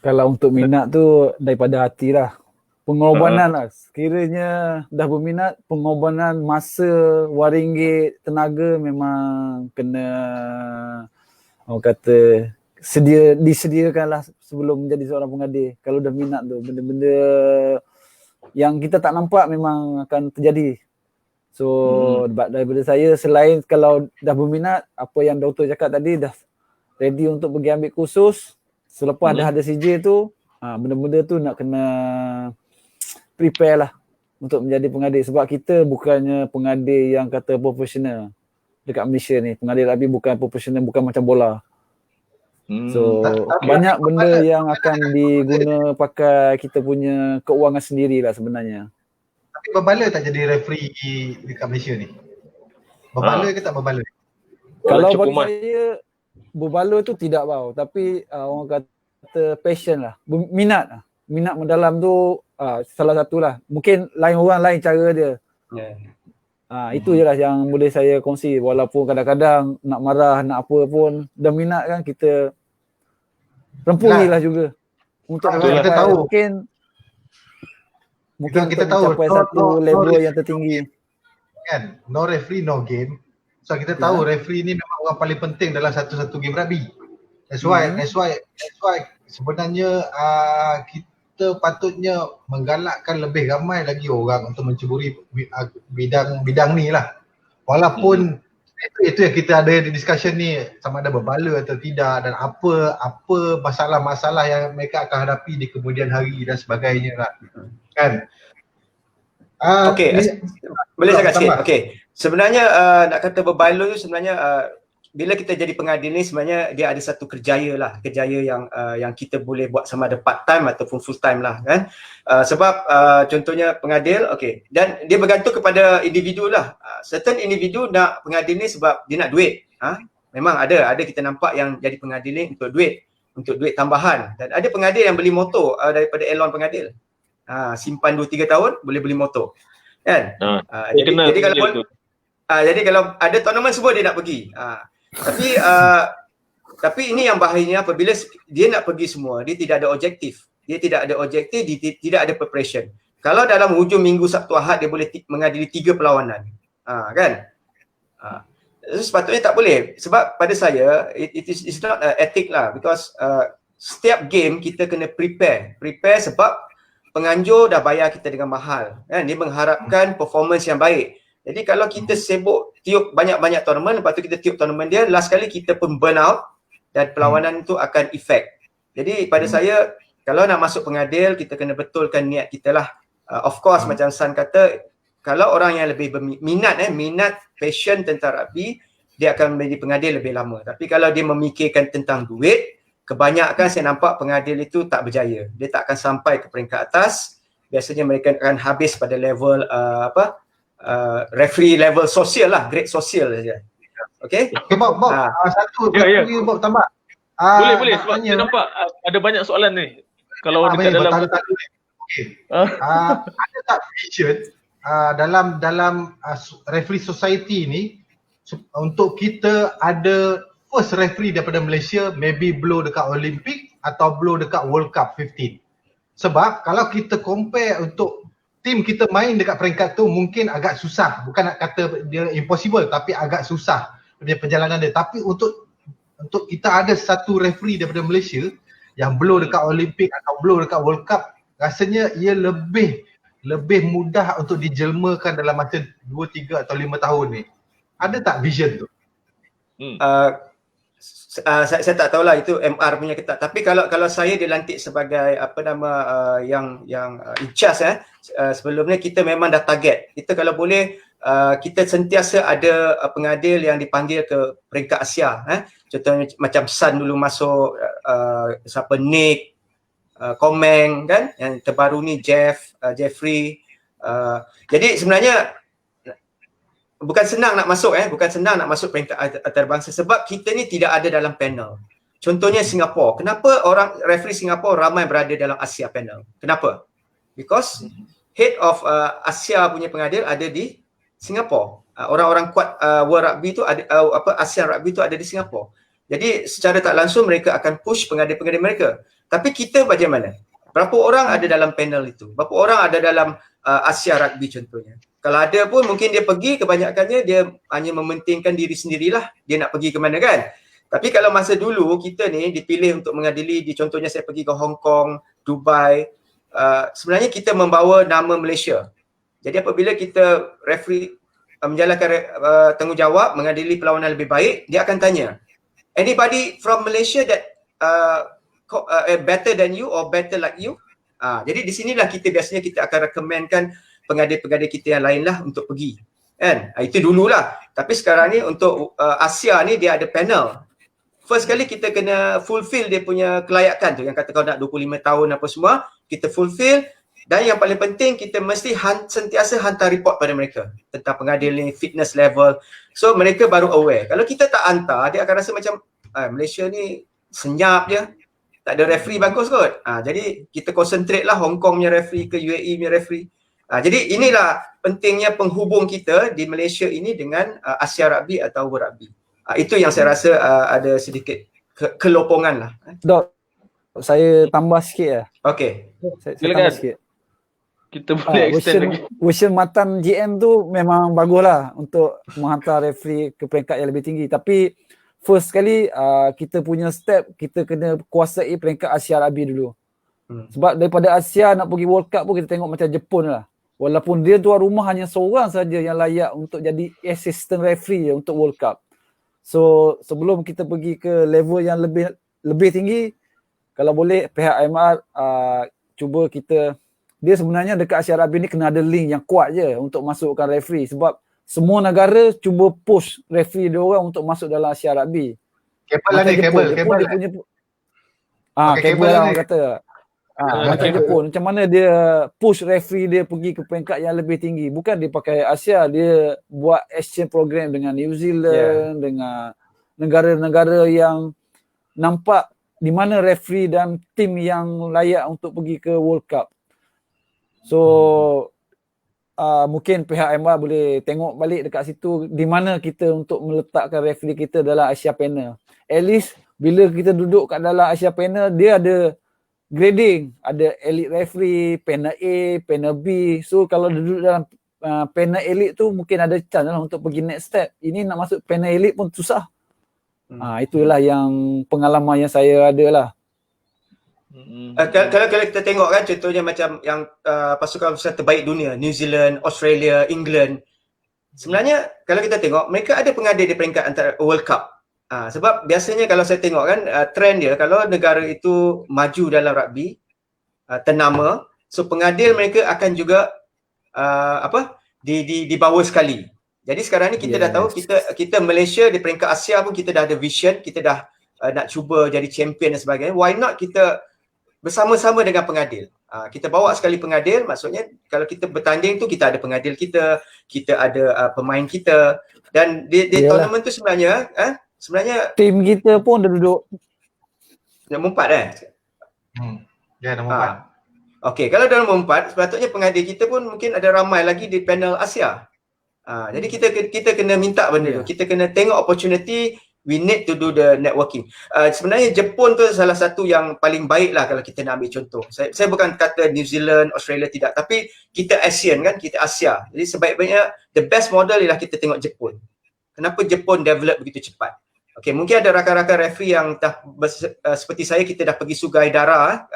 Kalau untuk minat tu daripada hati lah. Pengorbanan lah. Sekiranya dah berminat, pengorbanan masa, wang ringgit, tenaga memang kena orang kata disediakan lah sebelum menjadi seorang pengadil. Kalau dah minat tu, benda-benda yang kita tak nampak memang akan terjadi. So daripada saya, selain kalau dah berminat, apa yang doktor cakap tadi, dah ready untuk pergi ambil kursus, selepas dah ada CJ tu, benda-benda tu nak kena prepare lah untuk menjadi pengadil. Sebab kita bukannya pengadil yang kata profesional dekat Malaysia ni. Pengadil rugby bukan profesional, bukan macam bola. So banyak benda yang akan diguna pakai kita punya keuangan sendiri lah sebenarnya. Tapi berbala tak jadi referee dekat Malaysia ni? Berbala ke tak berbala? Kalau bagi saya, berbala tu tidak bau. Tapi orang kata passion lah, minat mendalam tu salah satulah. Mungkin lain orang lain cara dia. Itu je lah yang boleh saya kongsi. Walaupun kadang-kadang nak marah, nak apa pun, dah minat kan, kita rempuhilah juga. Untuk kita tahu. Mungkin kita tahu mencapai satu level yang tertinggi. Kan, no referee, no game. So kita tahu referee ni memang orang paling penting dalam satu game rugby. That's why sebenarnya kita patutnya menggalakkan lebih ramai lagi orang untuk menceburi bidang ni lah. Walaupun itu yang kita ada di discussion ni, sama ada berbala atau tidak, dan apa masalah-masalah yang mereka akan hadapi di kemudian hari dan sebagainya lah. Kan? Okey, boleh saya kasih. Okey. Sebenarnya nak kata berbala tu sebenarnya bila kita jadi pengadil ni sebenarnya dia ada satu kerjaya yang kita boleh buat sama ada part time ataupun full time lah kan. Sebab contohnya pengadil, okey, dan dia bergantung kepada individu lah. Certain individu nak pengadil ni sebab dia nak duit. Memang ada kita nampak yang jadi pengadil ni untuk duit tambahan, dan ada pengadil yang beli motor daripada Elon pengadil. Simpan 2-3 tahun boleh beli motor. Kan? Jadi kalau ada tournament semua dia nak pergi. Tapi ini yang bahayanya apabila dia nak pergi semua, dia tidak ada objektif. Dia tidak ada preparation. Kalau dalam hujung minggu Sabtu Ahad dia boleh mengadili 3 perlawanan. Kan? Sepatutnya tak boleh. Sebab pada saya it's not ethic lah, because setiap game kita kena prepare sebab penganjur dah bayar kita dengan mahal kan, dia mengharapkan performance yang baik. Jadi kalau kita sibuk tiup banyak-banyak tournament, lepas tu kita tiup tournament dia, last kali kita pun burn out dan perlawanan tu akan effect. Jadi pada saya, kalau nak masuk pengadil, kita kena betulkan niat kita lah. Of course macam San kata, kalau orang yang lebih minat passion tentang rugby, dia akan menjadi pengadil lebih lama. Tapi kalau dia memikirkan tentang duit, kebanyakan saya nampak pengadil itu tak berjaya. Dia tak akan sampai ke peringkat atas. Biasanya mereka akan habis pada level referee level sosial lah, grade sosial saja. Okay, Bob, satu Bob tambah. Boleh sebab saya nampak ada banyak soalan ni. Kalau dekat dalam ada tak vision dalam referee society ni untuk kita ada first referee daripada Malaysia maybe blow dekat Olympic atau blow dekat World Cup 15. Sebab kalau kita compare untuk tim kita main dekat peringkat tu mungkin agak susah. Bukan nak kata dia impossible, tapi agak susah dia perjalanan dia. Tapi untuk kita ada satu referee daripada Malaysia yang blow dekat Olympic atau blow dekat World Cup, rasanya ia lebih mudah untuk dijelmakan dalam masa 2, 3 atau 5 tahun ni. Ada tak vision tu? Saya tak tahulah itu MR punya ketat. Tapi kalau saya dilantik sebagai yang in charge sebelumnya, kita memang dah target. Kita kalau boleh kita sentiasa ada pengadil yang dipanggil ke peringkat Asia. Contohnya macam San dulu masuk, siapa Nick, Komeng kan, yang terbaru ni Jeffrey. Jadi sebenarnya bukan senang nak masuk peringkat antarabangsa sebab kita ni tidak ada dalam panel. Contohnya Singapura. Kenapa orang referee Singapura ramai berada dalam Asia panel? Kenapa? Because head of Asia punya pengadil ada di Singapura. Orang-orang kuat World Rugby tu ada ASEAN Rugby tu ada di Singapura. Jadi secara tak langsung mereka akan push pengadil-pengadil mereka. Tapi kita bagaimana? Berapa orang ada dalam panel itu? Berapa orang ada dalam Asia Rugby contohnya? Kalau ada pun mungkin dia pergi, kebanyakannya dia hanya mementingkan diri sendirilah, dia nak pergi ke mana kan. Tapi kalau masa dulu kita ni dipilih untuk mengadili, contohnya saya pergi ke Hong Kong, Dubai, sebenarnya kita membawa nama Malaysia. Jadi apabila kita referee menjalankan tanggungjawab mengadili perlawanan lebih baik, dia akan tanya, anybody from Malaysia that better than you or better like you? Jadi di sinilah biasanya kita akan recommendkan pengadil-pengadil kita yang lain lah untuk pergi kan. Itu dululah. Tapi sekarang ni untuk Asia ni dia ada panel. First kali kita kena fulfill dia punya kelayakan tu, yang kata kau nak 25 tahun apa semua, kita fulfill. Dan yang paling penting kita mesti sentiasa hantar report pada mereka tentang pengadil ni, fitness level. So mereka baru aware. Kalau kita tak hantar, dia akan rasa macam Malaysia ni senyap je, tak ada referee bagus kot. Jadi kita concentrate lah Hong Kong punya referee ke UAE punya referee. Jadi inilah pentingnya penghubung kita di Malaysia ini dengan Asia Rugby atau World Rugby. Itu yang saya rasa ada sedikit kelopongan lah. Dok, saya tambah sikit lah. Okey. Saya Silakan. tambah sikit. Kita boleh extend lagi. Version Matan GM tu memang bagus lah untuk menghantar referee ke peringkat yang lebih tinggi. Tapi first kali kita punya step, kita kena kuasai peringkat Asia Rugby dulu. Sebab daripada Asia nak pergi World Cup pun kita tengok macam Jepun lah. Walaupun dia tuan rumah hanya seorang saja yang layak untuk jadi assistant referee untuk World Cup. So sebelum kita pergi ke level yang lebih tinggi, kalau boleh pihak IMR cuba kita, dia sebenarnya dekat Asia Rugby ni kena ada link yang kuat je untuk masukkan referee. Sebab semua negara cuba push referee dia orang untuk masuk dalam Asia Rugby. Kabel lah ni, kabel Jepun lah. dia punya Pakai kabel kabel lah lah orang ni. kata. Macam Jepun, macam mana dia push referee dia pergi ke peringkat yang lebih tinggi. Bukan dia pakai Asia, dia buat exchange program dengan New Zealand, dengan negara-negara yang nampak di mana referee dan tim yang layak untuk pergi ke World Cup. So mungkin pihak MR boleh tengok balik dekat situ di mana kita untuk meletakkan referee kita dalam Asia panel. At least bila kita duduk kat dalam Asia panel, dia ada grading, ada elite referee, panel A, panel B. So kalau duduk dalam panel elite tu mungkin ada chance lah untuk pergi next step. Ini nak masuk panel elite pun susah. Itulah yang pengalaman yang saya ada lah. Kalau kita tengok kan, contohnya macam yang pasukan-pasukan terbaik dunia, New Zealand, Australia, England. Sebenarnya kalau kita tengok, mereka ada pengadil di peringkat antara World Cup. Sebab biasanya kalau saya tengok kan, trend dia kalau negara itu maju dalam rugby, ternama, so pengadil mereka akan juga dibawa sekali. Jadi sekarang ni kita dah tahu, kita Malaysia di peringkat Asia pun kita dah ada vision, kita dah nak cuba jadi champion dan sebagainya. Why not kita bersama-sama dengan pengadil? Kita bawa sekali pengadil, maksudnya kalau kita bertanding tu kita ada pengadil kita ada pemain kita, dan di tournament tu sebenarnya tim kita pun dah duduk nombor 4 Ya, nombor 4. Okey, kalau dalam nombor 4, sepatutnya pengadil kita pun mungkin ada ramai lagi di panel Asia. Jadi kita kena minta benda tu. Kita kena tengok opportunity, we need to do the networking. Sebenarnya Jepun tu salah satu yang paling baik lah kalau kita nak ambil contoh. Saya bukan kata New Zealand, Australia tidak, tapi kita ASEAN kan, kita Asia. Jadi sebaik-baiknya the best model ialah kita tengok Jepun. Kenapa Jepun develop begitu cepat? Okey, mungkin ada rakan-rakan referee yang dah seperti saya, kita dah pergi Sugai Dara,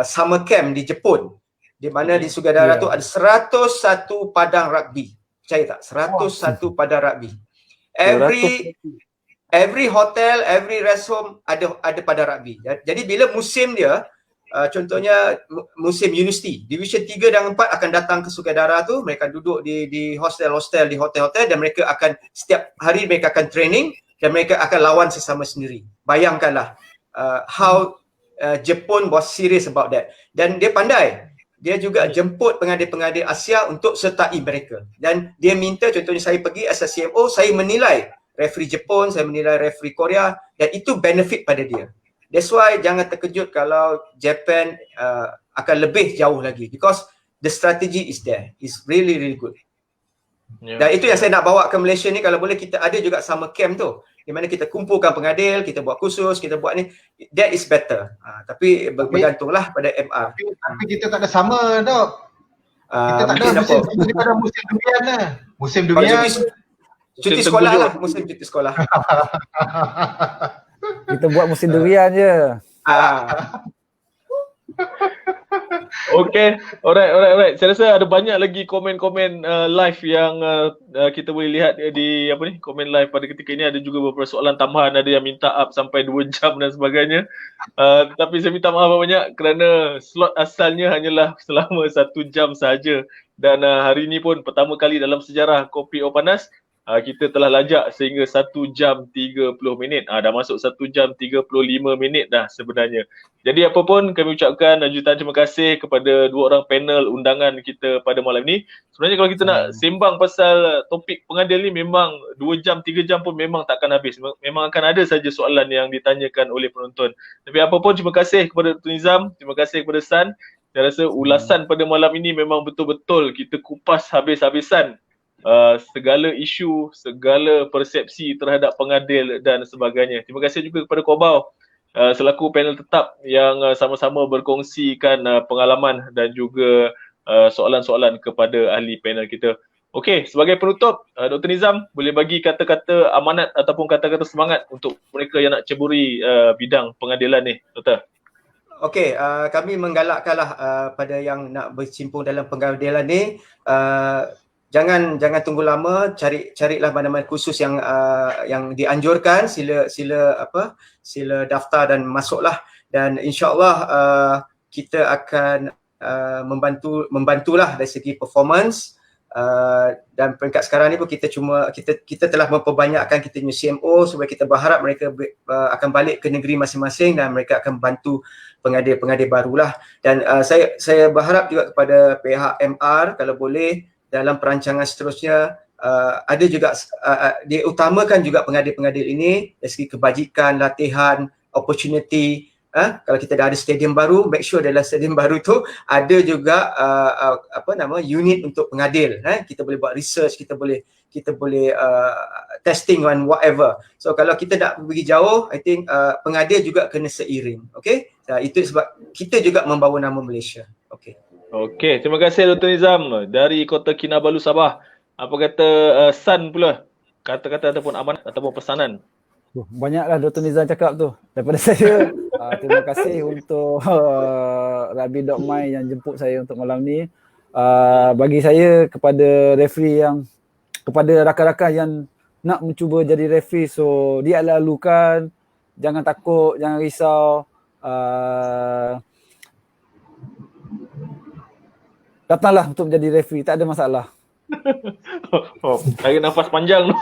summer camp di Jepun. Di mana di Sugai Dara tu ada 101 padang rugby. Percaya tak? 101 padang rugby. Every hotel, every rest home ada padang rugby. Jadi bila musim dia, contohnya musim universiti, Division 3 dan 4 akan datang ke Sugai Dara tu, mereka duduk di hostel-hostel, di hotel-hotel, dan mereka akan setiap hari mereka akan training dan mereka akan lawan sesama sendiri. Bayangkanlah how Jepun was serious about that. Dan dia pandai. Dia juga jemput pengadil-pengadil Asia untuk sertai mereka. Dan dia minta, contohnya saya pergi as a CMO, saya menilai referee Jepun, saya menilai referee Korea, dan itu benefit pada dia. That's why jangan terkejut kalau Japan akan lebih jauh lagi, because the strategy is there. It's really good. Dan itu yang saya nak bawa ke Malaysia ni, kalau boleh kita ada juga summer camp tu, di mana kita kumpulkan pengadil, kita buat kursus, kita buat ni, that is better. Tapi bergantunglah pada MR. Tapi kita tak ada sama, Dok. Kita tak ada musim durian lah. Musim durian. Cuti sekolah lah, musim cuti sekolah. Kita buat musim durian je. Okay, alright. Saya rasa ada banyak lagi komen-komen live yang kita boleh lihat di komen live pada ketika ini. Ada juga beberapa soalan tambahan, ada yang minta up sampai 2 jam dan sebagainya. Tapi saya minta maaf banyak kerana slot asalnya hanyalah selama 1 jam sahaja. Dan hari ini pun pertama kali dalam sejarah Kopi O Panas, kita telah lajak sehingga 1 jam 30 minit. Dah masuk 1 jam 35 minit dah sebenarnya. Jadi apa pun kami ucapkan jutaan terima kasih kepada 2 orang panel undangan kita pada malam ini. Sebenarnya kalau kita nak sembang pasal topik pengadil ni, memang 2 jam 3 jam pun memang takkan habis. Memang akan ada saja soalan yang ditanyakan oleh penonton. Tapi apa pun terima kasih kepada Tun Nizam, terima kasih kepada San. Saya rasa ulasan pada malam ini memang betul-betul kita kupas habis-habisan segala isu, segala persepsi terhadap pengadil dan sebagainya. Terima kasih juga kepada Kobau selaku panel tetap yang sama-sama berkongsikan pengalaman dan juga soalan-soalan kepada ahli panel kita. Okey, sebagai penutup, Dr. Nizam boleh bagi kata-kata amanat ataupun kata-kata semangat untuk mereka yang nak ceburi bidang pengadilan ni, Doktor. Okey, kami menggalakkanlah pada yang nak bercimpung dalam pengadilan ni, Jangan tunggu lama, carilah mana-mana kursus yang dianjurkan, sila daftar dan masuklah, dan insya-Allah kita akan membantulah dari segi performance, dan peringkat sekarang ni pun kita telah memperbanyakkan kita punya CMO supaya kita berharap mereka akan balik ke negeri masing-masing dan mereka akan bantu pengadil-pengadil barulah. Dan saya berharap juga kepada pihak MR kalau boleh dalam perancangan seterusnya ada juga dia utamakan juga pengadil-pengadil ini dari segi kebajikan, latihan, opportunity. Kalau kita dah ada stadium baru, make sure dalam stadium baru tu ada juga unit untuk pengadil. Kita boleh buat research, kita boleh testing and whatever. So kalau kita nak pergi jauh, I think pengadil juga kena seiring. Okay, itu sebab kita juga membawa nama Malaysia. Okay. Okey, terima kasih Dr. Nizam dari Kota Kinabalu, Sabah. Apa kata San pula? Kata-kata ataupun amanat ataupun pesanan? Banyaklah Dr. Nizam cakap tu daripada saya. Terima kasih untuk Rugby.my yang jemput saya untuk malam ni. Bagi saya kepada referee kepada rakan-rakan yang nak mencuba jadi referee, so dia lalukan, jangan takut, jangan risau. Datanglah untuk menjadi referee, tak ada masalah. Tarik nafas panjang tu.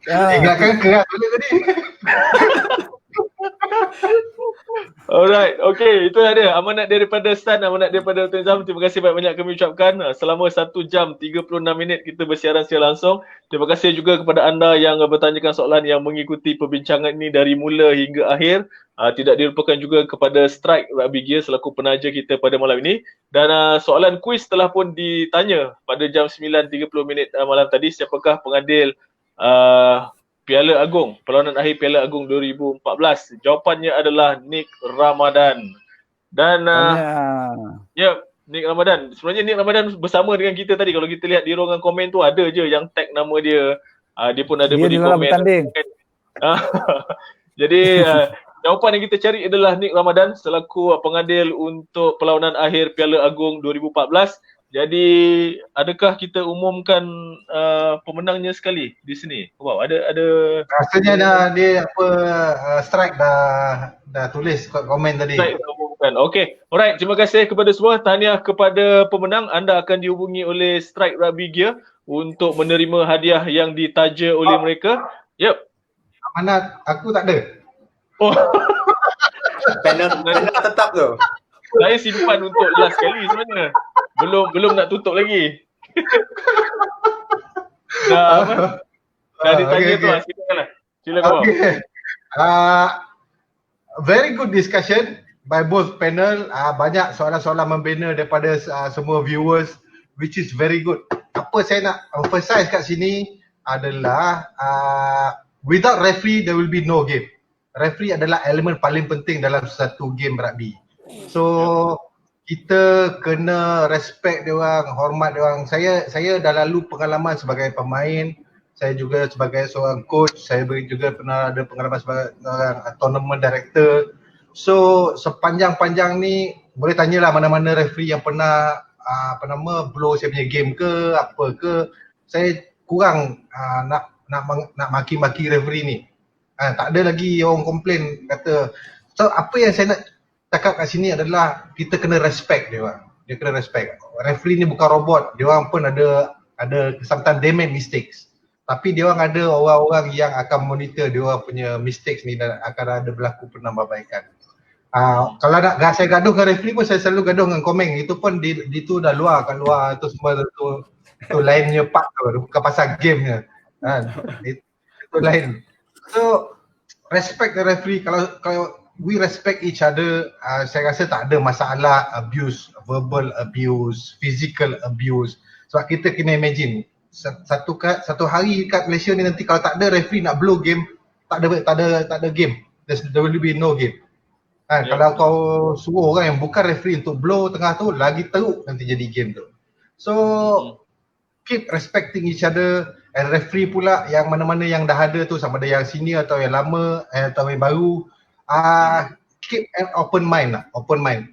Ingatkan kerat boleh tadi. Alright, okay, itu ada amanat daripada Stan, amanat daripada Dr. Nizam. Terima kasih banyak-banyak kami ucapkan. Selama 1 jam 36 minit kita bersiaran secara langsung. Terima kasih juga kepada anda yang bertanyakan soalan, yang mengikuti perbincangan ini dari mula hingga akhir. Tidak dilupakan juga kepada Strike Rugby Gear selaku penaja kita pada malam ini. Dan soalan kuis telah pun ditanya pada jam 9.30 minit malam tadi. Siapakah pengadil Piala Agong, perlawanan akhir Piala Agong 2014? Jawapannya adalah Nick Ramadan. Dan Nick Ramadan. Sebenarnya Nick Ramadan bersama dengan kita tadi. Kalau kita lihat di ruangan komen tu ada je yang tag nama dia. Dia pun ada beri komen. Jadi jawapan yang kita cari adalah Nick Ramadan selaku pengadil untuk perlawanan akhir Piala Agong 2014. Jadi adakah kita umumkan pemenangnya sekali di sini? Wow, ada Rasanya dia Strike dah tulis kat komen tadi. Okey. Alright, terima kasih kepada semua. Tahniah kepada pemenang. Anda akan dihubungi oleh Strike Rugby Gear untuk menerima hadiah yang ditaja oleh mereka. Yep. Amanat aku tak ada. Oh. Panel tetap tu. Saya simpan untuk last kali sebenarnya. Belum nak tutup lagi. Dah ditanya tu lah. Silakanlah. Silakan. Okay. Very good discussion by both panel. Banyak soalan-soalan membina daripada semua viewers, which is very good. Apa saya nak emphasize kat sini adalah without referee there will be no game. Referee adalah elemen paling penting dalam satu game rugby. So kita kena respect dia orang, hormat dia orang. Saya dah lalu pengalaman sebagai pemain, saya juga sebagai seorang coach, saya juga pernah ada pengalaman sebagai seorang tournament director. So sepanjang-panjang ni boleh tanyalah mana-mana referee yang pernah blow saya punya game ke apa ke. Saya kurang nak maki-maki referee ni. Tak ada lagi orang komplain kata. So apa yang saya nak cakap kat sini adalah kita kena respect dia orang. Dia kena respect. Referee ni bukan robot. Dia orang pun ada sometimes they make mistakes. Tapi dia orang ada orang-orang yang akan monitor dia orang punya mistakes ni dan akan ada berlaku penambahbaikan. Kalau nak saya gaduh dengan referee pun saya selalu gaduh dengan komen. Itu pun itu dah kat luar tu semua tu lainnya part tu, bukan pasal gamenya. Itu lain. So respect the referee. Kalau we respect each other, saya rasa tak ada masalah abuse, verbal abuse, physical abuse. Sebab kita kena imagine satu hari kat Malaysia ni nanti kalau tak ada referee nak blow game, tak ada game. There will be no game. Kalau kau suruh orang yang bukan referee untuk blow tengah tu, lagi teruk nanti jadi game tu. So keep respecting each other. And referee pula yang mana-mana yang dah ada tu, sama ada yang senior atau yang lama atau yang baru, keep an open mind lah, open mind.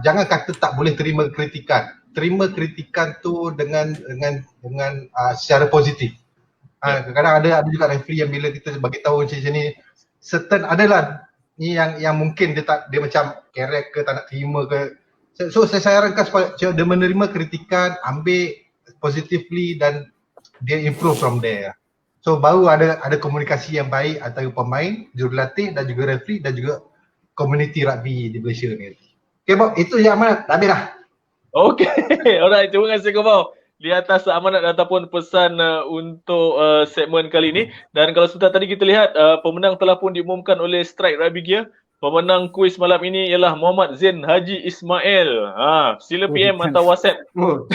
Jangan kata tak boleh terima kritikan. Terima kritikan tu dengan secara positif. Kadang-kadang ada juga referee yang bila kita bagi tahu macam ni, certain adalah ni yang mungkin dia macam kerek ke tak nak terima ke. So saya sarankan supaya dia menerima kritikan, ambil positively dan dia improve from there. So baru ada komunikasi yang baik antara pemain, jurulatih dan juga referee dan juga community rugby di Malaysia ni. Okay Bob, itu yang amanat. Habis dah. Okay, alright, terima kasih Kobau di atas amanat ataupun pesan untuk segmen kali ini. Dan kalau sebentar tadi kita lihat pemenang telah pun diumumkan oleh Strike Rugby Gear. Pemenang kuis malam ini ialah Muhammad Zain Haji Ismail. Sila PM atau WhatsApp Oh,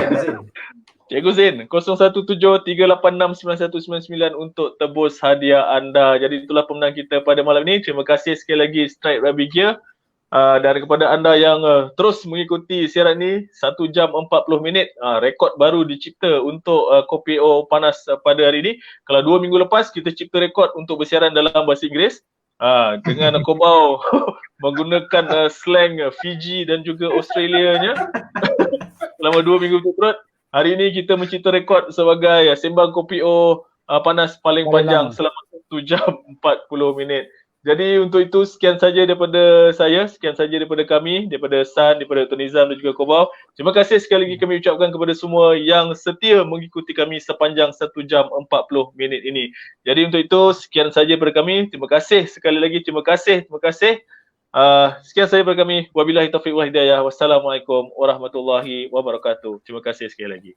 Cikgu Zain 0173869199 untuk tebus hadiah anda. Jadi itulah pemenang kita pada malam ini. Terima kasih sekali lagi Strike Rugby Gear. Dan kepada anda yang terus mengikuti siaran ini 1 jam 40 minit, rekod baru dicipta untuk KPO Panas pada hari ini. Kalau 2 minggu lepas kita cipta rekod untuk bersiaran dalam bahasa Inggeris dengan Kobau menggunakan slang Fiji dan juga Australianya selama 2 minggu berturut. Hari ini kita mencipta rekod sebagai sembang KPO Panas paling panjang selama 1 jam 40 minit. Jadi untuk itu sekian saja daripada saya, sekian saja daripada kami, daripada San, daripada Dr. Nizam dan juga Kobau. Terima kasih sekali lagi kami ucapkan kepada semua yang setia mengikuti kami sepanjang 1 jam 40 minit ini. Jadi untuk itu sekian saja daripada kami. Terima kasih sekali lagi, terima kasih. Sekian saja daripada kami. Wabillahi taufiq wal hidayah. Wassalamualaikum warahmatullahi wabarakatuh. Terima kasih sekali lagi.